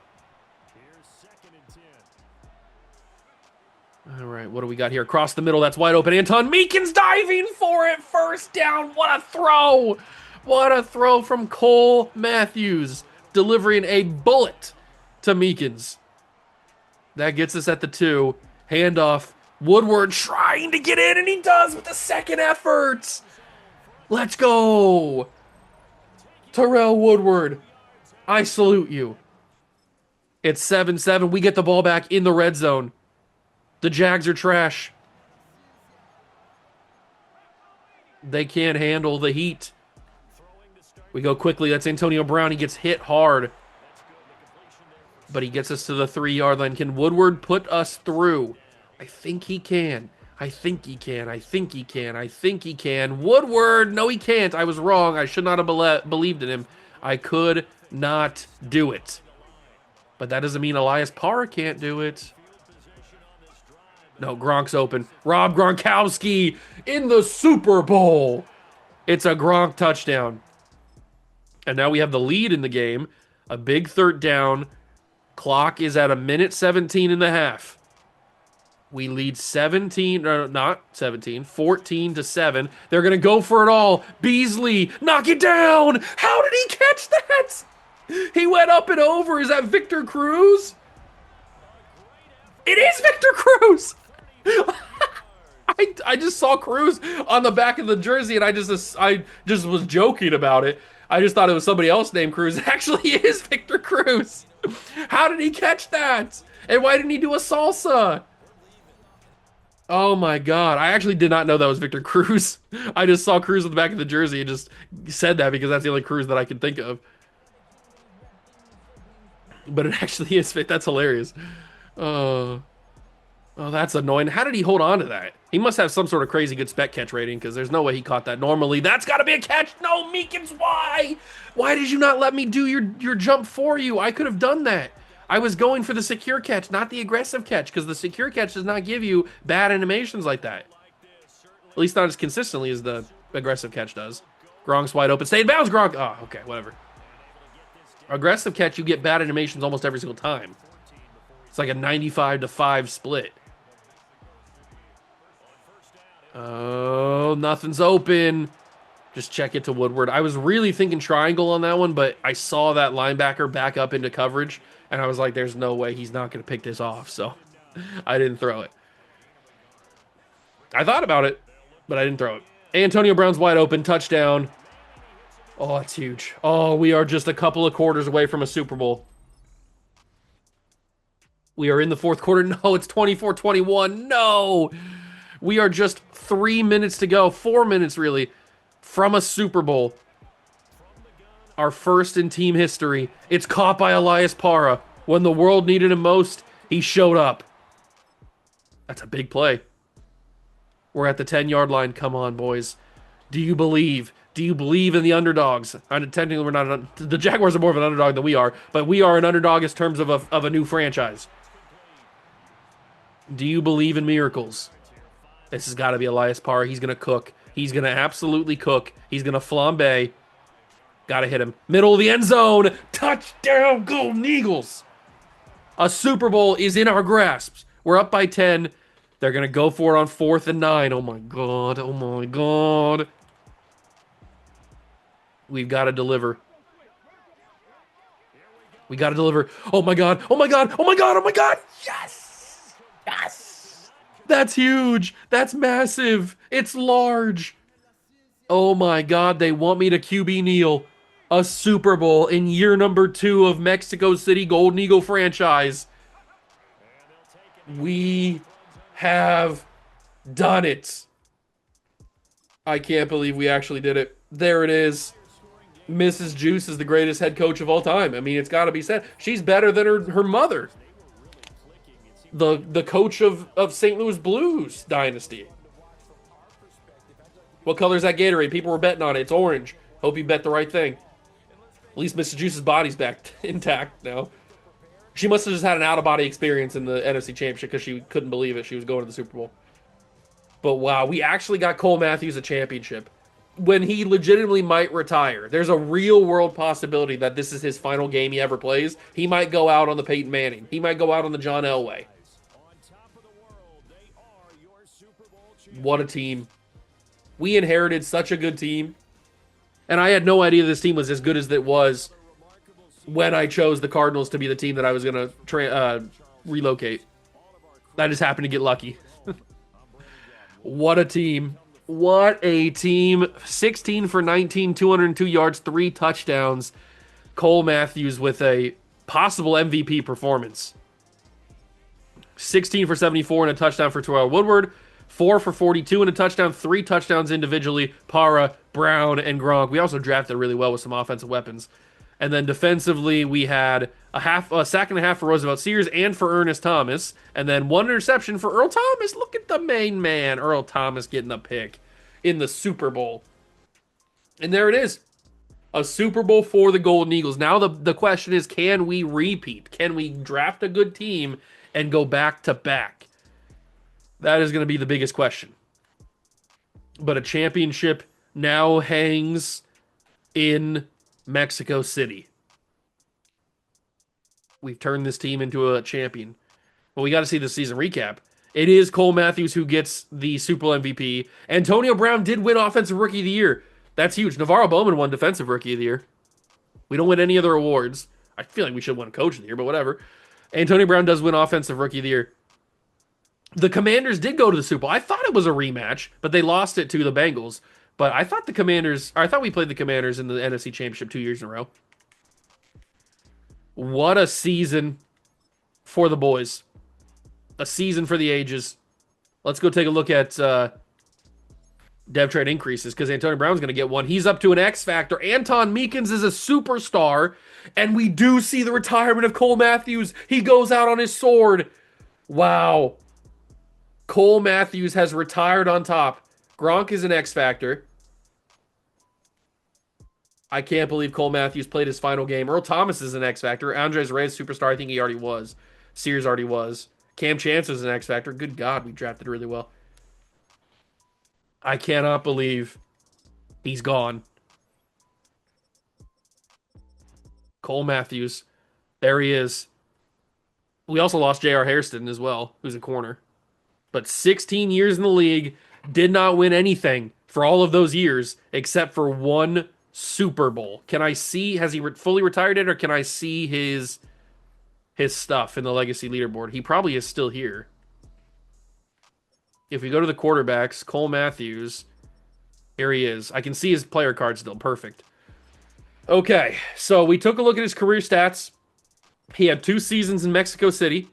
[SPEAKER 1] All right, what do we got here? Across the middle, that's wide open. Anton Meekins diving for it. First down. What a throw. What a throw from Cole Matthews. Delivering a bullet to Meekins. That gets us at the 2. Handoff. Woodward trying to get in, and he does with the second effort. Let's go. Terrell Woodward, I salute you. It's 7-7. We get the ball back in the red zone. The Jags are trash. They can't handle the heat. We go quickly. That's Antonio Brown. He gets hit hard. But he gets us to the 3-yard line. Can Woodward put us through? I think he can. I think he can. I think he can. I think he can. Woodward! No, he can't. I was wrong. I should not have believed in him. I could not do it. But that doesn't mean Elias Parra can't do it. No, Gronk's open. Rob Gronkowski in the Super Bowl. It's a Gronk touchdown. And now we have the lead in the game. A big 3rd down. Clock is at 1:17 and a half. We lead 14-7. They're going to go for it all. Beasley, knock it down. How did he catch that? He went up and over. Is that Victor Cruz? It is Victor Cruz. I just saw Cruz on the back of the jersey, and I just was joking about it. I just thought it was somebody else named Cruz. It actually is Victor Cruz. How did he catch that? And why didn't he do a salsa? Oh my God. I actually did not know that was Victor Cruz. I just saw Cruz on the back of the jersey and just said that because that's the only Cruz that I can think of. But it actually is. That's hilarious. Oh, that's annoying. How did he hold on to that? He must have some sort of crazy good spec catch rating because there's no way he caught that normally. That's got to be a catch. No, Meekins, why? Why did you not let me do your jump for you? I could have done that. I was going for the secure catch, not the aggressive catch, because the secure catch does not give you bad animations like that. At least not as consistently as the aggressive catch does. Gronk's wide open. Stay in bounds, Gronk. Oh, okay, whatever. Aggressive catch, you get bad animations almost every single time. It's like a 95-5 split. Oh, nothing's open. Just check it to Woodward. I was really thinking triangle on that one, but I saw that linebacker back up into coverage, and I was like, there's no way he's not going to pick this off, so I didn't throw it. I thought about it, but I didn't throw it. Antonio Brown's wide open, touchdown. Oh, that's huge. Oh, we are just a couple of quarters away from a Super Bowl. We are in the fourth quarter. No, it's 24-21. No! We are just 3 minutes to go. 4 minutes, really, from a Super Bowl. Our first in team history. It's caught by Elias Parra. When the world needed him most, he showed up. That's a big play. We're at the 10-yard line. Come on, boys. Do you believe? Do you believe in the underdogs? Technically, we're not. The Jaguars are more of an underdog than we are, but we are an underdog in terms of a new franchise. Do you believe in miracles? This has got to be Elias Parra. He's going to cook. He's going to absolutely cook. He's going to flambe. Got to hit him. Middle of the end zone. Touchdown, Golden Eagles. A Super Bowl is in our grasp. We're up by 10. They're going to go for it on 4th and 9. Oh, my God. Oh, my God. We've got to deliver. We got to deliver. Oh, my God. Oh, my God. Oh, my God. Oh, my God. Yes. Yes! That's huge! That's massive! It's large! Oh my God, they want me to QB kneel. A Super Bowl in year number 2 of Mexico City Golden Eagle franchise. We have done it. I can't believe we actually did it. There it is. Mrs. Juice is the greatest head coach of all time. I mean, it's got to be said. She's better than her mother. The coach of St. Louis Blues dynasty. What color is that Gatorade? People were betting on it. It's orange. Hope you bet the right thing. At least Mrs. Juice's body's back intact now. She must have just had an out-of-body experience in the NFC Championship because she couldn't believe it. She was going to the Super Bowl. But wow, we actually got Cole Matthews a championship. When he legitimately might retire. There's a real-world possibility that this is his final game he ever plays. He might go out on the Peyton Manning. He might go out on the John Elway. What a team. We inherited such a good team. And I had no idea this team was as good as it was when I chose the Cardinals to be the team that I was going to relocate. I just happened to get lucky. What a team. What a team. 16 for 19, 202 yards, 3 touchdowns. Cole Matthews with a possible MVP performance. 16 for 74 and a touchdown for Terrell Woodward. 4 for 42 and a touchdown, 3 touchdowns individually, Parra, Brown, and Gronk. We also drafted really well with some offensive weapons. And then defensively, we had a sack and a half for Roosevelt Sears and for Ernest Thomas. And then 1 interception for Earl Thomas. Look at the main man, Earl Thomas, getting a pick in the Super Bowl. And there it is. A Super Bowl for the Golden Eagles. Now the question is, can we repeat? Can we draft a good team and go back to back? That is going to be the biggest question. But a championship now hangs in Mexico City. We've turned this team into a champion. Well, we got to see the season recap. It is Cole Matthews who gets the Super Bowl MVP. Antonio Brown did win Offensive Rookie of the Year. That's huge. Navarro Bowman won Defensive Rookie of the Year. We don't win any other awards. I feel like we should win Coach of the Year, but whatever. Antonio Brown does win Offensive Rookie of the Year. The Commanders did go to the Super Bowl. I thought it was a rematch, but they lost it to the Bengals. But I thought we played the Commanders in the NFC Championship 2 years in a row. What a season for the boys. A season for the ages. Let's go take a look at dev trade increases because Antonio Brown's going to get one. He's up to an X factor. Anton Meekins is a superstar. And we do see the retirement of Cole Matthews. He goes out on his sword. Wow. Cole Matthews has retired on top. Gronk is an X factor. I can't believe Cole Matthews played his final game. Earl Thomas is an X factor. Andres Reyes, superstar. I think he already was. Sears already was. Cam Chancellor's an X factor. Good God, we drafted really well. I cannot believe he's gone. Cole Matthews. There he is. We also lost J.R. Hairston as well, who's a corner. But 16 years in the league, did not win anything for all of those years except for one Super Bowl. Can I see, has he fully retired it, or can I see his stuff in the legacy leaderboard? He probably is still here. If we go to the quarterbacks, Cole Matthews, here he is. I can see his player card still. Perfect. Okay, so we took a look at his career stats. He had 2 seasons in Mexico City.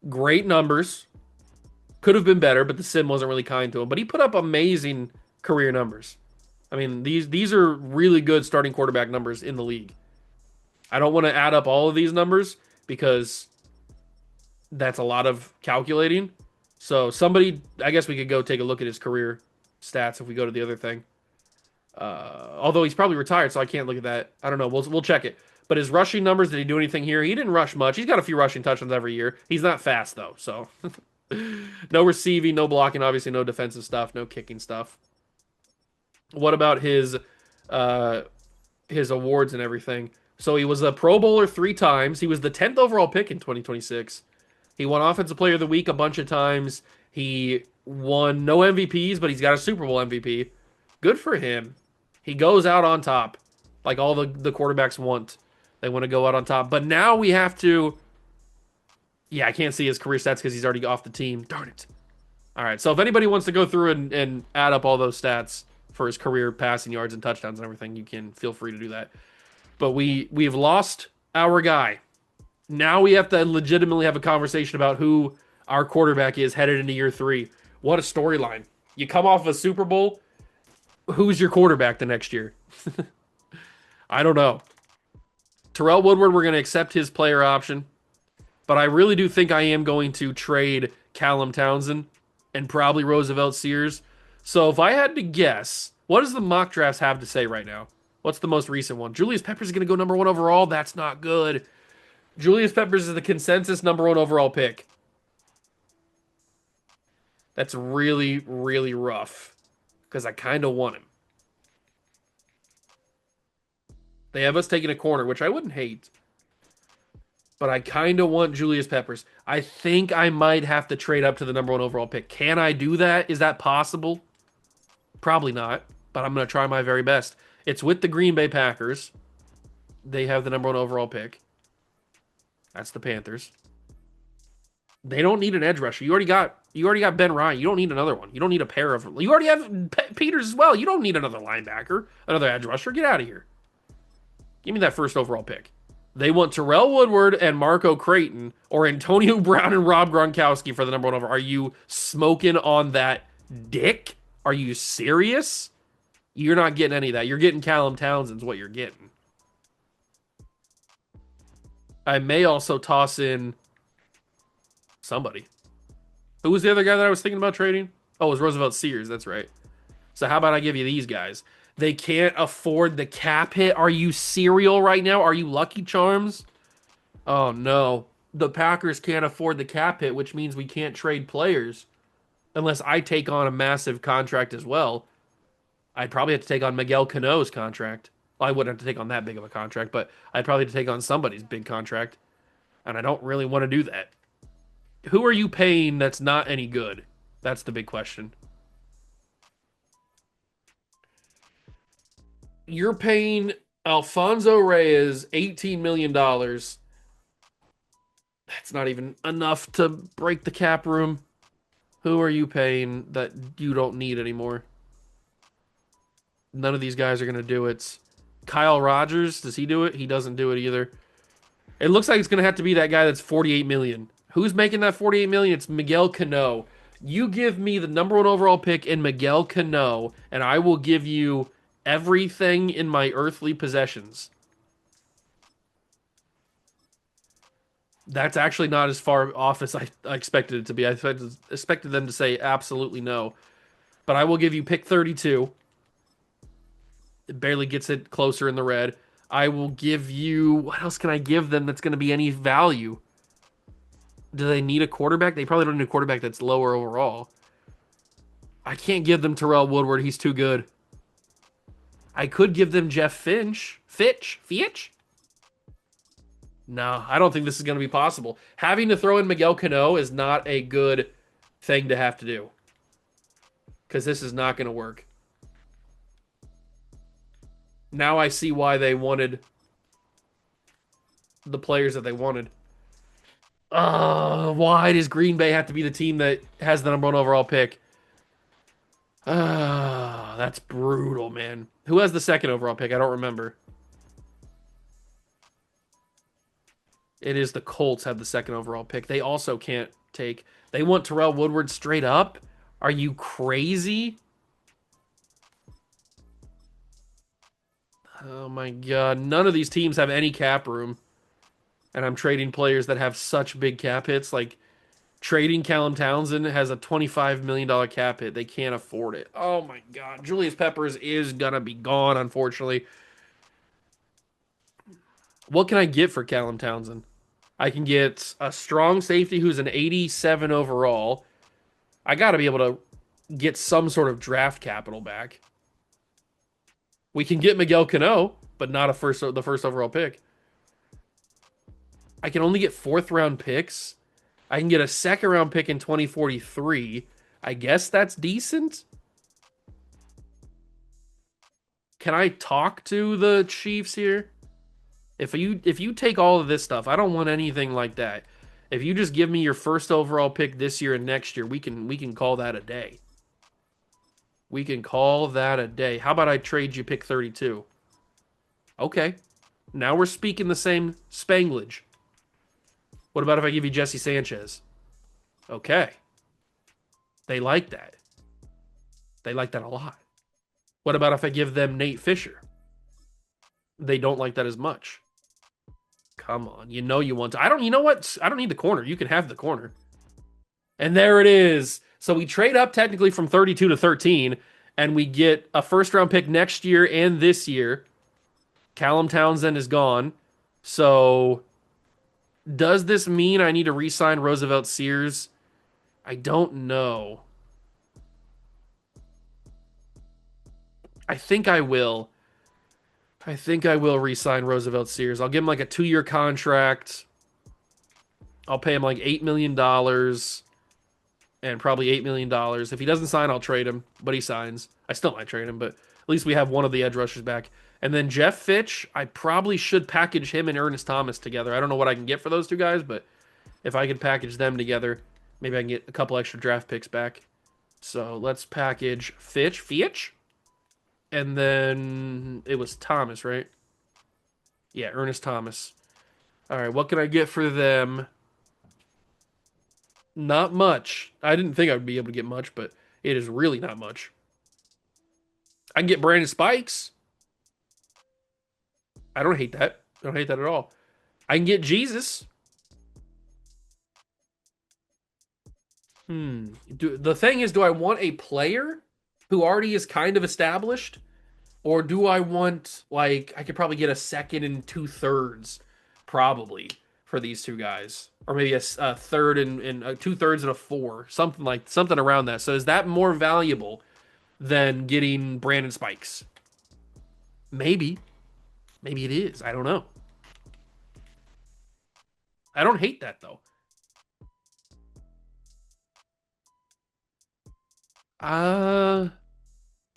[SPEAKER 1] Great numbers. Could have been better, but the sim wasn't really kind to him. But he put up amazing career numbers. I mean, these are really good starting quarterback numbers in the league. I don't want to add up all of these numbers because that's a lot of calculating. So somebody, I guess we could go take a look at his career stats if we go to the other thing. Although he's probably retired, so I can't look at that. I don't know. We'll check it. But his rushing numbers, did he do anything here? He didn't rush much. He's got a few rushing touchdowns every year. He's not fast though, so no receiving, no blocking, obviously no defensive stuff, no kicking stuff. What about his awards and everything? So he was a Pro Bowler 3 times. He was the 10th overall pick in 2026. He won Offensive Player of the Week a bunch of times. He won no MVPs, but he's got a Super Bowl MVP. Good for him. He goes out on top, like all the quarterbacks want. They want to go out on top. But now we have to. Yeah, I can't see his career stats because he's already off the team. Darn it. All right, so if anybody wants to go through and add up all those stats for his career passing yards and touchdowns and everything, you can feel free to do that. But we've lost our guy. Now we have to legitimately have a conversation about who our quarterback is headed into year 3. What a storyline. You come off a Super Bowl. Who's your quarterback the next year? I don't know. Terrell Woodward, we're going to accept his player option. But I really do think I am going to trade Callum Townsend and probably Roosevelt Sears. So if I had to guess, what does the mock drafts have to say right now? What's the most recent one? Julius Peppers is going to go number 1 overall. That's not good. Julius Peppers is the consensus number 1 overall pick. That's really, really rough because I kind of want him. They have us taking a corner, which I wouldn't hate. But I kind of want Julius Peppers. I think I might have to trade up to the number 1 overall pick. Can I do that? Is that possible? Probably not, but I'm going to try my very best. It's with the Green Bay Packers. They have the number 1 overall pick. That's the Panthers. They don't need an edge rusher. You already got Ben Ryan. You don't need another one. You don't need a pair of. You already have Peters as well. You don't need another linebacker, another edge rusher. Get out of here. Give me that 1st overall pick. They want Terrell Woodward and Marco Creighton or Antonio Brown and Rob Gronkowski for the number 1 overall. Are you smoking on that dick? Are you serious? You're not getting any of that. You're getting Callum Townsend's what you're getting. I may also toss in somebody. Who was the other guy that I was thinking about trading? Oh, it was Roosevelt Sears. That's right. So how about I give you these guys? They can't afford the cap hit. Are you cereal right now? Are you Lucky Charms? Oh, no. The Packers can't afford the cap hit, which means we can't trade players. Unless I take on a massive contract as well. I'd probably have to take on Miguel Cano's contract. Well, I wouldn't have to take on that big of a contract, but I'd probably have to take on somebody's big contract. And I don't really want to do that. Who are you paying that's not any good? That's the big question. You're paying Alfonso Reyes $18 million. That's not even enough to break the cap room. Who are you paying that you don't need anymore? None of these guys are going to do it. Kyle Rogers, does he do it? He doesn't do it either. It looks like it's going to have to be that guy that's $48 million. Who's making that $48 million? It's Miguel Cano. You give me the number 1 overall pick in Miguel Cano, and I will give you everything in my earthly possessions. That's actually not as far off as I expected it to be. I expected them to say absolutely no. But I will give you pick 32. It barely gets it closer in the red. I will give you. What else can I give them that's going to be any value? Do they need a quarterback? They probably don't need a quarterback that's lower overall. I can't give them Terrell Woodward. He's too good. I could give them Jeff Finch. Fitch? No, I don't think this is going to be possible. Having to throw in Miguel Cano is not a good thing to have to do because this is not going to work. Now I see why they wanted the players that they wanted. Why does Green Bay have to be the team that has the number one overall pick? That's brutal, man. Who has the second overall pick? I don't remember. It is the Colts have the second overall pick. They also can't take. They want Terrell Woodward straight up. Are you crazy? Oh my God. None of these teams have any cap room. And I'm trading players that have such big cap hits. Like trading Callum Townsend has a $25 million cap hit. They can't afford it. Oh my God. Julius Peppers is going to be gone, unfortunately. What can I get for Callum Townsend? I can get a strong safety who's an 87 overall. I got to be able to get some sort of draft capital back. We can get Miguel Cano, but not the first overall pick. I can only get fourth round picks. I can get a second round pick in 2043. I guess that's decent. Can I talk to the Chiefs here? If you take all of this stuff, I don't want anything like that. If you just give me your first overall pick this year and next year, we can call that a day. We can call that a day. How about I trade you pick 32? Okay. Now we're speaking the same Spanglish. What about if I give you Jesse Sanchez? Okay. They like that. They like that a lot. What about if I give them Nate Fisher? They don't like that as much. Come on. You know you want to. You know what? I don't need the corner. You can have the corner. And there it is. So we trade up technically from 32 to 13, and we get a first round pick next year and this year. Callum Townsend is gone. So does this mean I need to re-sign Roosevelt Sears? I don't know. I think I will. I think I will re-sign Roosevelt Sears. I'll give him like a 2-year contract. I'll pay him like $8 million and probably $8 million. If he doesn't sign, I'll trade him, but he signs. I still might trade him, but at least we have one of the edge rushers back. And then Jeff Fitch, I probably should package him and Ernest Thomas together. I don't know what I can get for those two guys, but if I could package them together, maybe I can get a couple extra draft picks back. So let's package Fitch, and then it was Thomas, right? Yeah, Ernest Thomas. All right, what can I get for them? Not much. I didn't think I would be able to get much, but it is really not much. I can get Brandon Spikes. I don't hate that. I don't hate that at all. I can get Jesus. The thing is, do I want a player who already is kind of established? Or do I want, like, I could probably get a second and 2/3, probably, for these two guys. Or maybe a third and 2/3 and a four. Something around that. So is that more valuable than getting Brandon Spikes? Maybe. Maybe it is. I don't know. I don't hate that, though. Uh,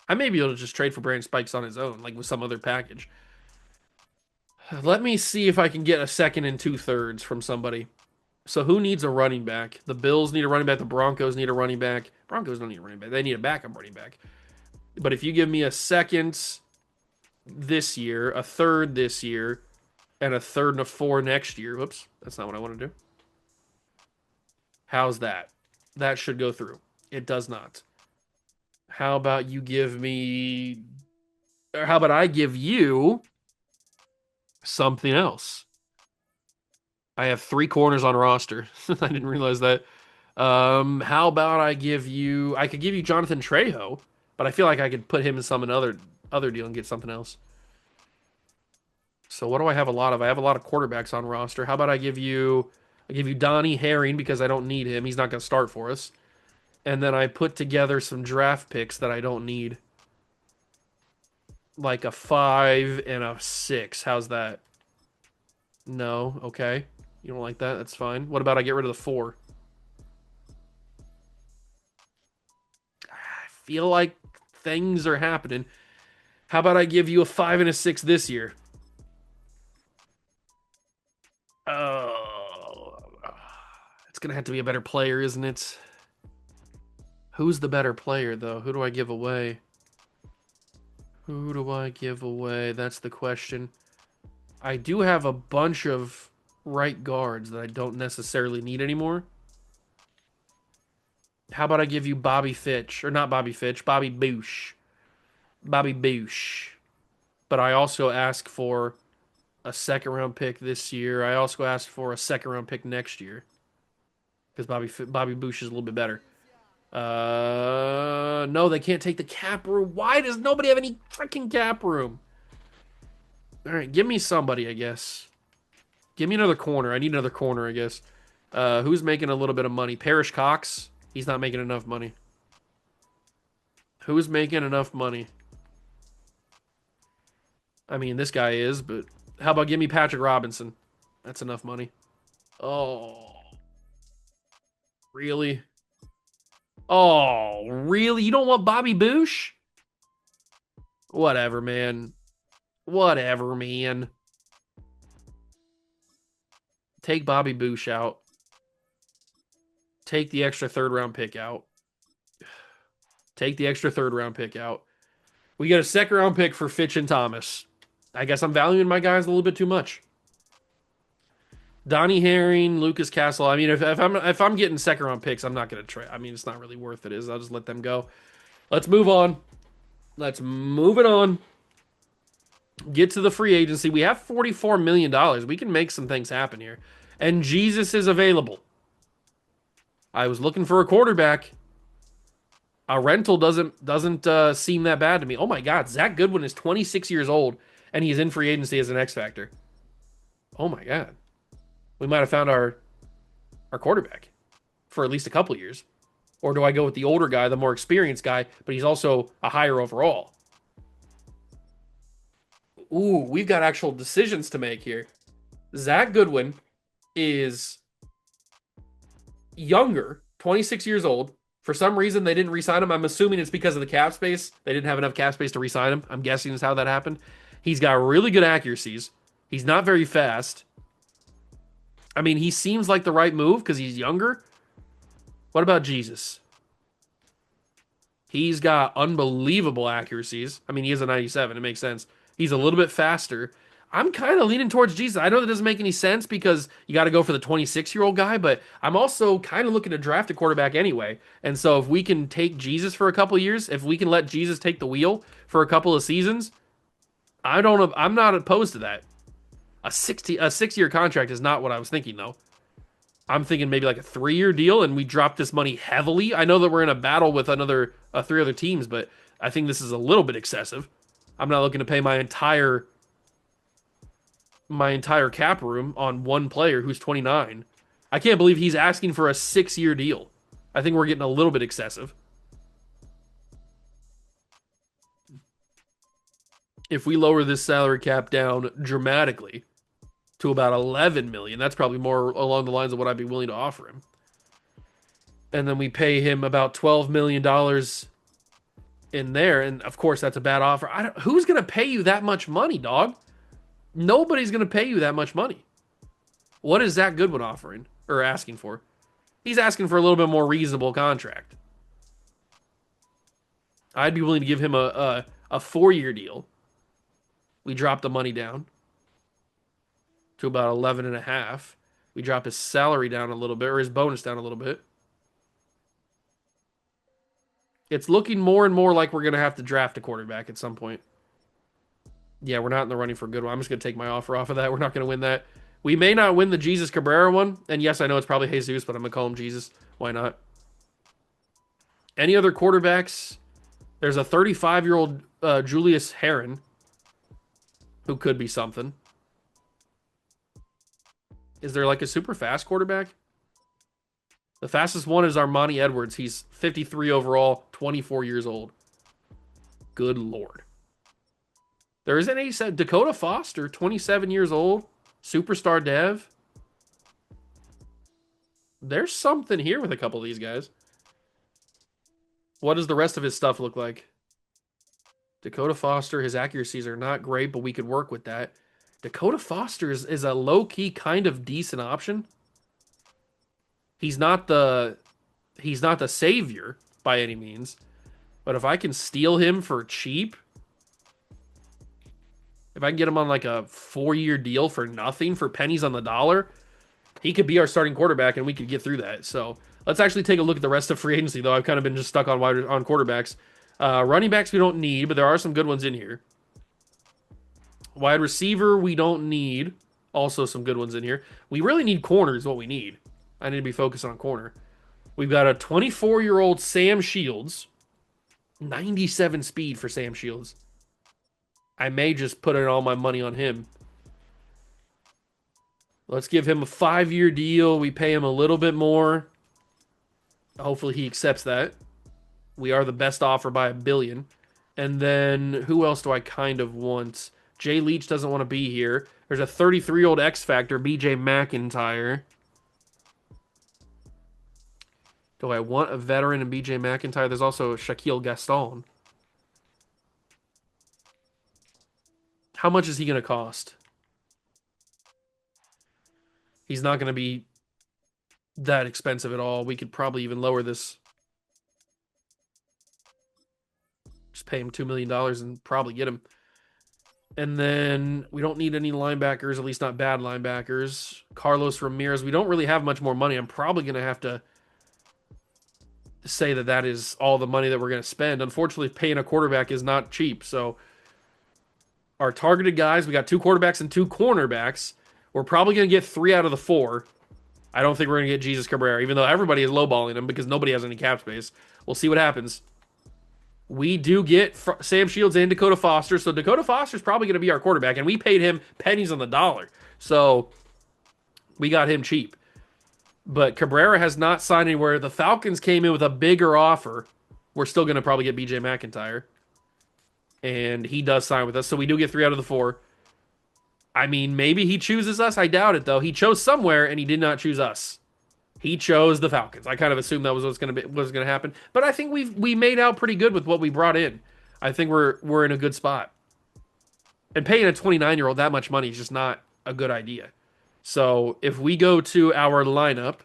[SPEAKER 1] I may be able to just trade for Brandon Spikes on his own, like with some other package. Let me see if I can get a second and 2/3 from somebody. So who needs a running back? The Bills need a running back. The Broncos need a running back. Broncos don't need a running back. They need a backup running back. But if you give me a second this year, a third this year, and a third and a four next year. Whoops, that's not what I want to do. How's that? That should go through. It does not. How about you give me, or how about I give you something else? I have three corners on roster. I didn't realize that. How about I could give you Jonathan Trejo, but I feel like I could put him in some other deal and get something else. So what do I have a lot of? I have a lot of quarterbacks on roster. How about I give you Donnie Herring because I don't need him. He's not going to start for us. And then I put together some draft picks that I don't need, like a 5 and a 6. How's that? No, okay. You don't like that? That's fine. What about I get rid of the 4? I feel like things are happening. How about I give you a 5 and a 6 this year? Oh, it's gonna have to be a better player, isn't it? Who's the better player, though? Who do I give away? Who do I give away? That's the question. I do have a bunch of right guards that I don't necessarily need anymore. How about I give you Bobby Fitch? Or not Bobby Fitch, Bobby Boosh. Bobby Boosh. But I also ask for a second round pick this year. I also asked for a second round pick next year because Bobby Boosh is a little bit better. No, they can't take the cap room. Why does nobody have any freaking cap room? All right, give me somebody, I guess. Give me another corner. I need another corner, I guess. Who's making a little bit of money? Parrish Cox. He's not making enough money. Who's making enough money? I mean, this guy is, but how about give me Patrick Robinson? That's enough money. Oh, really? Oh, really? You don't want Bobby Boosh? Whatever, man. Whatever, man. Take Bobby Boosh out. Take the extra third round pick out. Take the extra third round pick out. We get a second round pick for Fitch and Thomas. I guess I'm valuing my guys a little bit too much. Donnie Herring, Lucas Castle. I mean, if I'm getting second round picks, I'm not gonna trade. I mean, it's not really worth it. Is I'll just let them go. Let's move on. Let's move it on. Get to the free agency. We have $44 million. We can make some things happen here. And Jesus is available. I was looking for a quarterback. A rental doesn't seem that bad to me. Oh my God, Zach Goodwin is 26 years old and he's in free agency as an X factor. Oh my God, we might have found our quarterback for at least a couple years. Or do I go with the older guy, the more experienced guy, but he's also a higher overall? Ooh, we've got actual decisions to make here. Zach Goodwin is younger, 26 years old. For some reason, they didn't re-sign him. I'm assuming it's because of the cap space. They didn't have enough cap space to re-sign him. I'm guessing is how that happened. He's got really good accuracies. He's not very fast. I mean, he seems like the right move because he's younger. What about Jesus? He's got unbelievable accuracies. I mean, he is a 97. It makes sense. He's a little bit faster. I'm kind of leaning towards Jesus. I know that doesn't make any sense because you got to go for the 26-year-old guy, but I'm also kind of looking to draft a quarterback anyway. And so if we can take Jesus for a couple of years, if we can let Jesus take the wheel for a couple of seasons, I'm not opposed to that. A 6-year contract is not what I was thinking though. I'm thinking maybe like a 3-year deal and we drop this money heavily. I know that we're in a battle with three other teams, but I think this is a little bit excessive. I'm not looking to pay my entire cap room on one player who's 29. I can't believe he's asking for a 6-year deal. I think we're getting a little bit excessive. If we lower this salary cap down dramatically to about 11 million, that's probably more along the lines of what I'd be willing to offer him. And then we pay him about $12 million in there, and of course that's a bad offer. Who's going to pay you that much money, dog? Nobody's going to pay you that much money. What is Zach Goodwin offering or asking for? He's asking for a little bit more reasonable contract. I'd be willing to give him a 4-year deal. We drop the money down to about 11 and a half. We drop his salary down a little bit, or his bonus down a little bit. It's looking more and more like we're going to have to draft a quarterback at some point. Yeah, we're not in the running for a good one. I'm just going to take my offer off of that. We're not going to win that. We may not win the Jesus Cabrera one. And yes, I know it's probably Jesus, but I'm going to call him Jesus. Why not? Any other quarterbacks? There's a 35-year-old Julius Heron who could be something. Is there like a super fast quarterback? The fastest one is Armani Edwards. He's 53 overall, 24 years old. Good Lord. There isn't any said Dakota Foster, 27 years old, superstar dev. There's something here with a couple of these guys. What does the rest of his stuff look like? Dakota Foster, his accuracies are not great, but we could work with that. Dakota Foster is a low-key kind of decent option. He's not the savior by any means, but if I can steal him for cheap, if I can get him on like a 4-year deal for nothing, for pennies on the dollar, he could be our starting quarterback and we could get through that. So let's actually take a look at the rest of free agency, though. I've kind of been just stuck on quarterbacks. Running backs we don't need, but there are some good ones in here. Wide receiver we don't need. Also some good ones in here. We really need corner is what we need. I need to be focused on corner. We've got a 24-year-old Sam Shields. 97 speed for Sam Shields. I may just put in all my money on him. Let's give him a 5-year deal. We pay him a little bit more. Hopefully he accepts that. We are the best offer by $1 billion. And then who else do I kind of want? Jay Leach doesn't want to be here. There's a 33-year-old X Factor, BJ McIntyre. Do I want a veteran in BJ McIntyre? There's also Shaquille Gaston. How much is he going to cost? He's not going to be that expensive at all. We could probably even lower this. Just pay him $2 million and probably get him. And then we don't need any linebackers, at least not bad linebackers. Carlos Ramirez. We don't really have much more money. I'm probably going to have to say that that is all the money that we're going to spend. Unfortunately, paying a quarterback is not cheap. So our targeted guys, we got 2 quarterbacks and 2 cornerbacks. We're probably going to get 3 out of the 4. I don't think we're going to get Jesus Cabrera, even though everybody is lowballing him because nobody has any cap space. We'll see what happens. We do get Sam Shields and Dakota Foster, so Dakota Foster is probably going to be our quarterback, and we paid him pennies on the dollar. So we got him cheap. But Cabrera has not signed anywhere. The Falcons came in with a bigger offer. We're still going to probably get BJ McIntyre. And he does sign with us, so we do get 3 out of the 4. I mean, maybe he chooses us. I doubt it, though. He chose somewhere, and he did not choose us. He chose the Falcons. I kind of assumed that was what's going to happen. But I think we made out pretty good with what we brought in. I think we're in a good spot. And paying a 29-year-old that much money is just not a good idea. So if we go to our lineup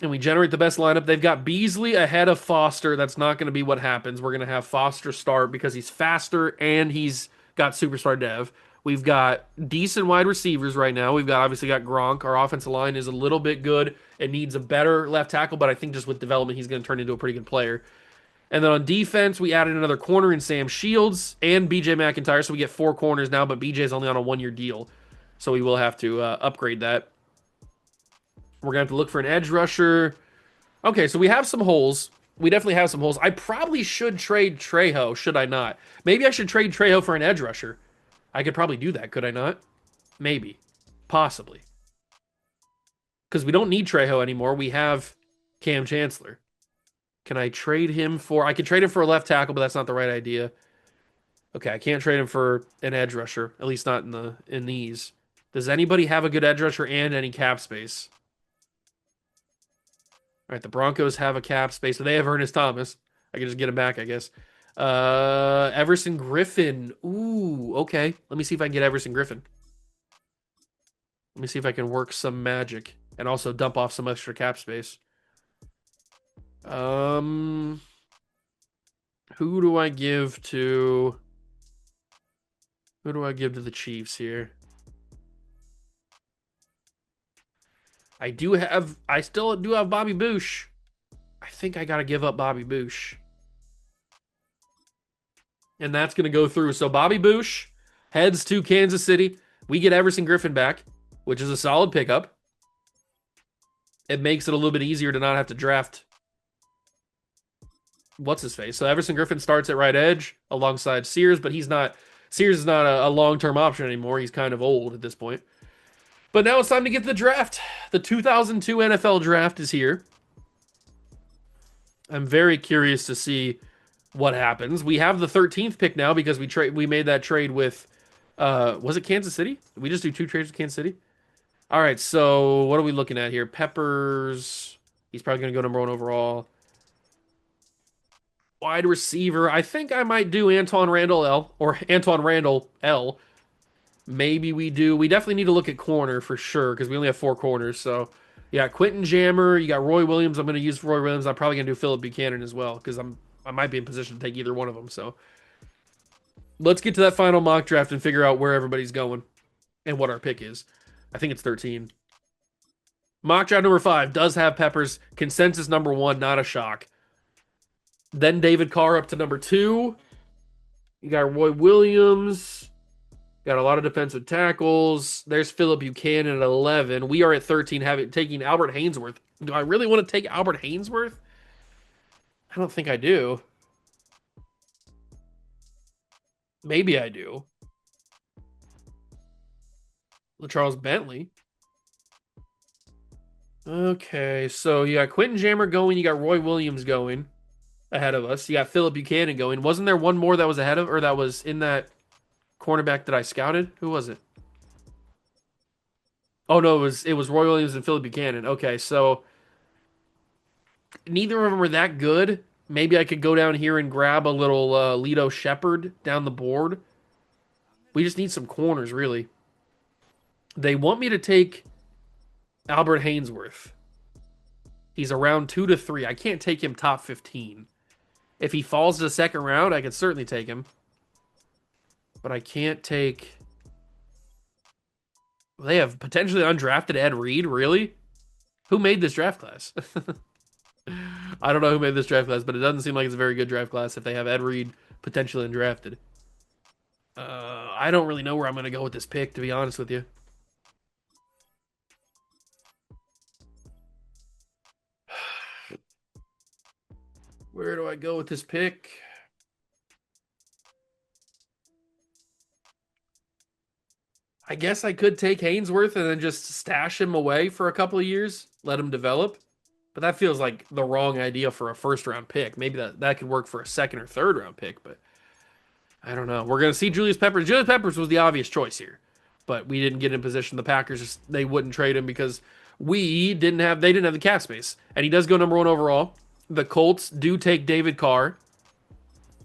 [SPEAKER 1] and we generate the best lineup, they've got Beasley ahead of Foster. That's not going to be what happens. We're going to have Foster start because he's faster and he's got superstar dev. We've got decent wide receivers right now. We've got obviously got Gronk. Our offensive line is a little bit good. It needs a better left tackle, but I think just with development, he's going to turn into a pretty good player. And then on defense, we added another corner in Sam Shields and BJ McIntyre, so we get 4 corners now, but BJ's only on a 1-year deal, so we will have to upgrade that. We're going to have to look for an edge rusher. Okay, so we have some holes. We definitely have some holes. I probably should trade Trejo, should I not? Maybe I should trade Trejo for an edge rusher. I could probably do that, could I not? Maybe. Possibly. Because we don't need Trejo anymore. We have Cam Chancellor. Can I trade him for... I could trade him for a left tackle, but that's not the right idea. Okay, I can't trade him for an edge rusher. At least not in these. Does anybody have a good edge rusher and any cap space? All right, the Broncos have a cap space. So they have Ernest Thomas. I can just get him back, I guess. Everson Griffin. Ooh, okay. Let me see if I can get Everson Griffin. Let me see if I can work some magic and also dump off some extra cap space. Who do I give to... Who do I give to the Chiefs here? I still do have Bobby Bouche. I think I got to give up Bobby Bouche. And that's going to go through. So Bobby Bouche heads to Kansas City. We get Everson Griffin back, which is a solid pickup. It makes it a little bit easier to not have to draft what's his face. So Everson Griffin starts at right edge alongside Sears, but he's not. Sears is not a long term option anymore. He's kind of old at this point. But now it's time to get to the draft. The 2002 NFL draft is here. I'm very curious to see what happens. We have the 13th pick now because we made that trade with was it Kansas City? Did we just do two trades with Kansas City? All right, so what are we looking at here? Peppers. He's probably going to go number one overall. Wide receiver. I think I might do Antoine Randall L or Antoine Randall L. Maybe we do. We definitely need to look at corner for sure because we only have four corners. So yeah, Quentin Jammer. You got Roy Williams. I'm going to use Roy Williams. I'm probably going to do Philip Buchanan as well because I might be in position to take either one of them. So let's get to that final mock draft and figure out where everybody's going and what our pick is. I think it's 13. Mock draft number 5 does have Peppers. Consensus number 1, not a shock. Then David Carr up to number 2. You got Roy Williams. Got a lot of defensive tackles. There's Philip Buchanan at 11. We are at 13, taking Albert Haynesworth. Do I really want to take Albert Haynesworth? I don't think I do. Maybe I do. LaCharles Bentley. Okay, so you got Quentin Jammer going. You got Roy Williams going ahead of us. You got Philip Buchanan going. Wasn't there one more that was ahead of, or that was in that cornerback that I scouted? Who was it? Oh no, it was Roy Williams and Philip Buchanan. Okay, so neither of them are that good. Maybe I could go down here and grab a little Lito Shepherd down the board. We just need some corners, really. They want me to take Albert Haynesworth. He's around 2 to 3. I can't take him top 15. If he falls to the second round, I could certainly take him. But I can't take... They have potentially undrafted Ed Reed, really? Who made this draft class? I don't know who made this draft class, but it doesn't seem like it's a very good draft class if they have Ed Reed potentially undrafted. I don't really know where I'm going to go with this pick, to be honest with you. Where do I go with this pick? I guess I could take Haynesworth and then just stash him away for a couple of years, let him develop. But that feels like the wrong idea for a first round pick. Maybe that could work for a second or third round pick, but I don't know. We're going to see Julius Peppers. Julius Peppers was the obvious choice here, but we didn't get in position. The Packers, they wouldn't trade him because they didn't have the cap space. And he does go number 1 overall. The Colts do take David Carr.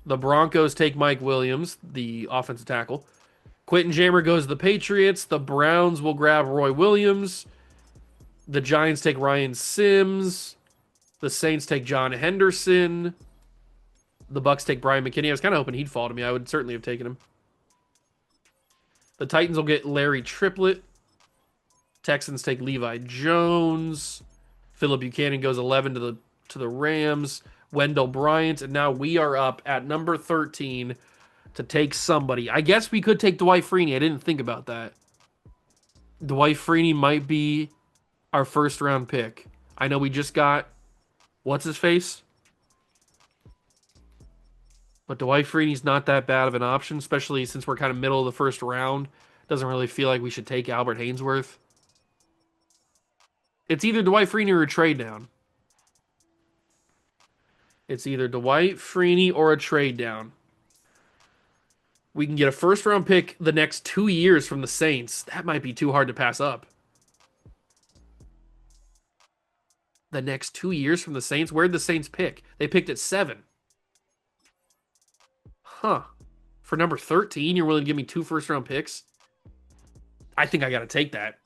[SPEAKER 1] The Broncos take Mike Williams, the offensive tackle. Quentin Jammer goes to the Patriots. The Browns will grab Roy Williams. The Giants take Ryan Sims. The Saints take John Henderson. The Bucks take Brian McKinney. I was kind of hoping he'd fall to me. I would certainly have taken him. The Titans will get Larry Triplett. Texans take Levi Jones. Philip Buchanan goes 11 to the Rams. Wendell Bryant. And now we are up at number 13 to take somebody. I guess we could take Dwight Freeney. I didn't think about that. Dwight Freeney might be our first round pick. I know we just got, what's his face? But Dwight Freeney's not that bad of an option, especially since we're kind of middle of the first round. Doesn't really feel like we should take Albert Haynesworth. It's either Dwight Freeney or a trade down. It's either Dwight Freeney or a trade down. We can get a first round pick the next 2 years from the Saints. That might be too hard to pass up. The next 2 years from the Saints? Where'd the Saints pick? They picked at 7. Huh. For number 13, you're willing to give me 2 first round picks? I think I got to take that.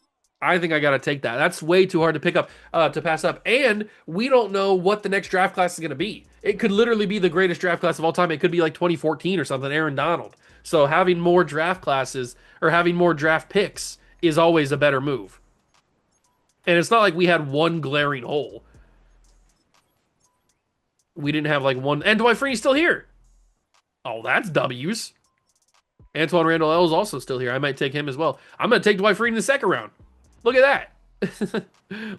[SPEAKER 1] That's way too hard to pick up, to pass up. And we don't know what the next draft class is going to be. It could literally be the greatest draft class of all time. It could be like 2014 or something, Aaron Donald. So having more draft classes or having more draft picks is always a better move. And it's not like we had one glaring hole. We didn't have like one. And Dwight Freeney's still here. Oh, that's W's. Antoine Randall L is also still here. I might take him as well. I'm going to take Dwight Freeney in the second round. Look at that.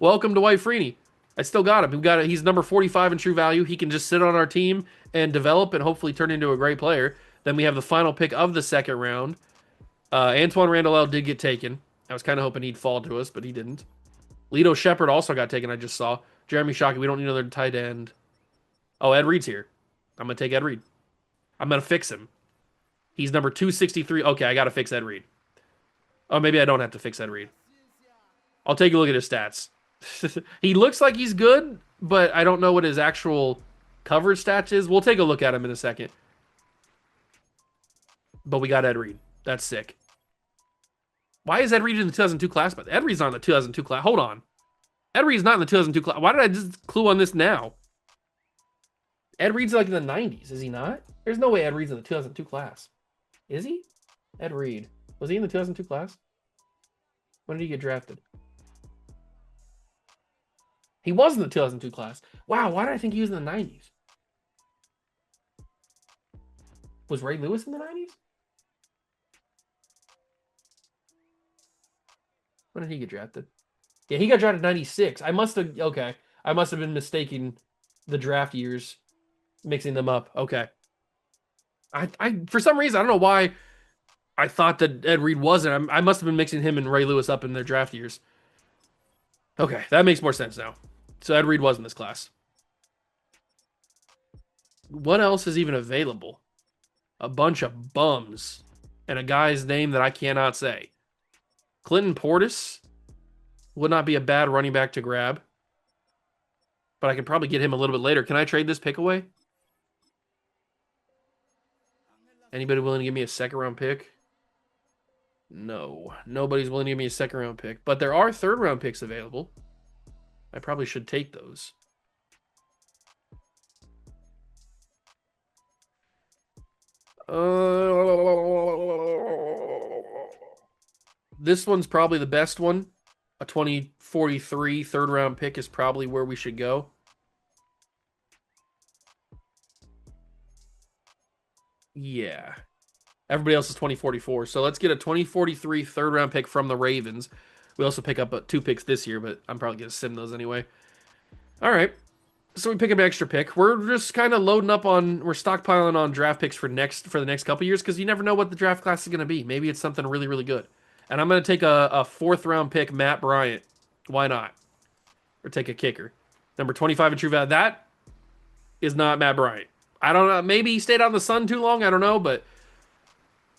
[SPEAKER 1] Welcome to Dwight Freeney. I still got him. He's number 45 in true value. He can just sit on our team and develop and hopefully turn into a great player. Then we have the final pick of the second round. Antoine Randall L did get taken. I was kind of hoping he'd fall to us, but he didn't. Lito Shepard also got taken, I just saw. Jeremy Shockey, we don't need another tight end. Oh, Ed Reed's here. I'm going to take Ed Reed. I'm going to fix him. He's number 263. Okay, I got to fix Ed Reed. Oh, maybe I don't have to fix Ed Reed. I'll take a look at his stats. He looks like he's good, but I don't know what his actual coverage stats is. We'll take a look at him in a second. But we got Ed Reed. That's sick. Why is Ed Reed in the 2002 class? But Ed Reed's not in the 2002 class. Hold on. Ed Reed's not in the 2002 class. Why did I just clue on this now? Ed Reed's like in the 90s, is he not? There's no way Ed Reed's in the 2002 class. Is he? Ed Reed. Was he in the 2002 class? When did he get drafted? He was in the 2002 class. Wow, why did I think he was in the 90s? Was Ray Lewis in the 90s? When did he get drafted? Yeah, he got drafted in 96. I must have been mistaking the draft years, mixing them up. Okay. I for some reason, I don't know why I thought that Ed Reed wasn't. I must have been mixing him and Ray Lewis up in their draft years. Okay, that makes more sense now. So Ed Reed was in this class. What else is even available? A bunch of bums and a guy's name that I cannot say. Clinton Portis would not be a bad running back to grab, but I could probably get him a little bit later. Can I trade this pick away? Anybody willing to give me a second round pick? No, nobody's willing to give me a second round pick, but there are third round picks available. I probably should take those. This one's probably the best one. A 2043 third round pick is probably where we should go. Yeah. Everybody else is 2044. So let's get a 2043 third round pick from the Ravens. We also pick up 2 picks this year, but I'm probably going to sim those anyway. All right. So we pick up an extra pick. We're just kind of loading up on, we're stockpiling on draft picks for the next couple years because you never know what the draft class is going to be. Maybe it's something really, really good. And I'm going to take a 4th round pick, Matt Bryant. Why not? Or take a kicker. Number 25 in true value. That is not Matt Bryant. I don't know. Maybe he stayed out in the sun too long. I don't know, but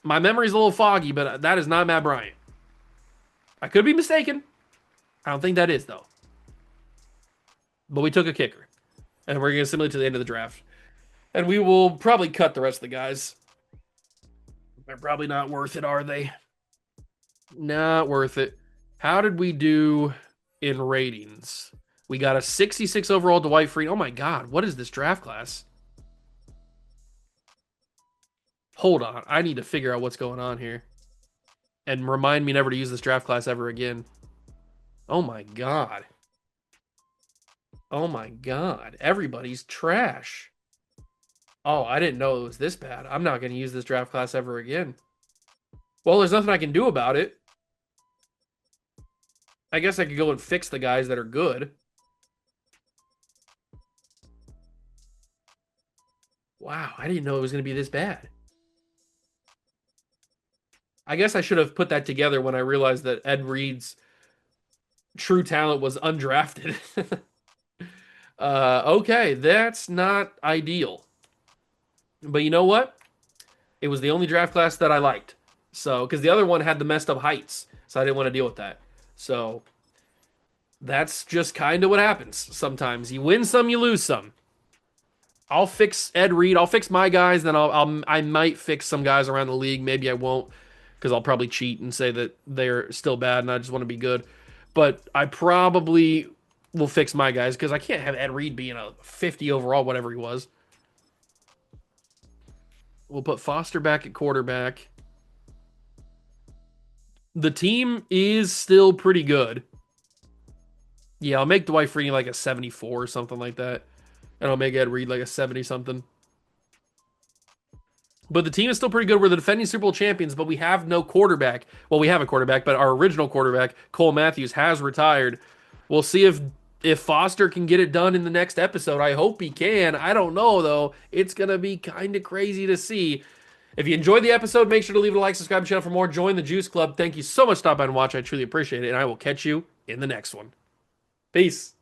[SPEAKER 1] my memory's a little foggy, but that is not Matt Bryant. I could be mistaken. I don't think that is, though. But we took a kicker. And we're going to simulate to the end of the draft. And we will probably cut the rest of the guys. They're probably not worth it, are they? Not worth it. How did we do in ratings? We got a 66 overall Dwight Freeney. Oh my God, what is this draft class? Hold on, I need to figure out what's going on here. And remind me never to use this draft class ever again. Oh my God. Oh my God, everybody's trash. Oh, I didn't know it was this bad. I'm not going to use this draft class ever again. Well, there's nothing I can do about it. I guess I could go and fix the guys that are good. Wow, I didn't know it was going to be this bad. I guess I should have put that together when I realized that Ed Reed's true talent was undrafted. Okay, that's not ideal. But you know what? It was the only draft class that I liked. So, because the other one had the messed up heights. So I didn't want to deal with that. So, that's just kind of what happens sometimes. You win some, you lose some. I'll fix Ed Reed. I'll fix my guys. Then I might fix some guys around the league. Maybe I won't, because I'll probably cheat and say that they're still bad and I just want to be good. But I probably will fix my guys because I can't have Ed Reed being a 50 overall, whatever he was. We'll put Foster back at quarterback. The team is still pretty good. Yeah, I'll make Dwight Freeney like a 74 or something like that. And I'll make Ed Reed like a 70 something. But the team is still pretty good. We're the defending Super Bowl champions, but we have no quarterback. Well, we have a quarterback, but our original quarterback, Cole Matthews, has retired. We'll see if Foster can get it done in the next episode. I hope he can. I don't know though. It's gonna be kind of crazy to see. If you enjoyed the episode, make sure to leave it a like, subscribe to the channel for more. Join the Juice Club. Thank you so much for stopping by and watching. I truly appreciate it, and I will catch you in the next one. Peace.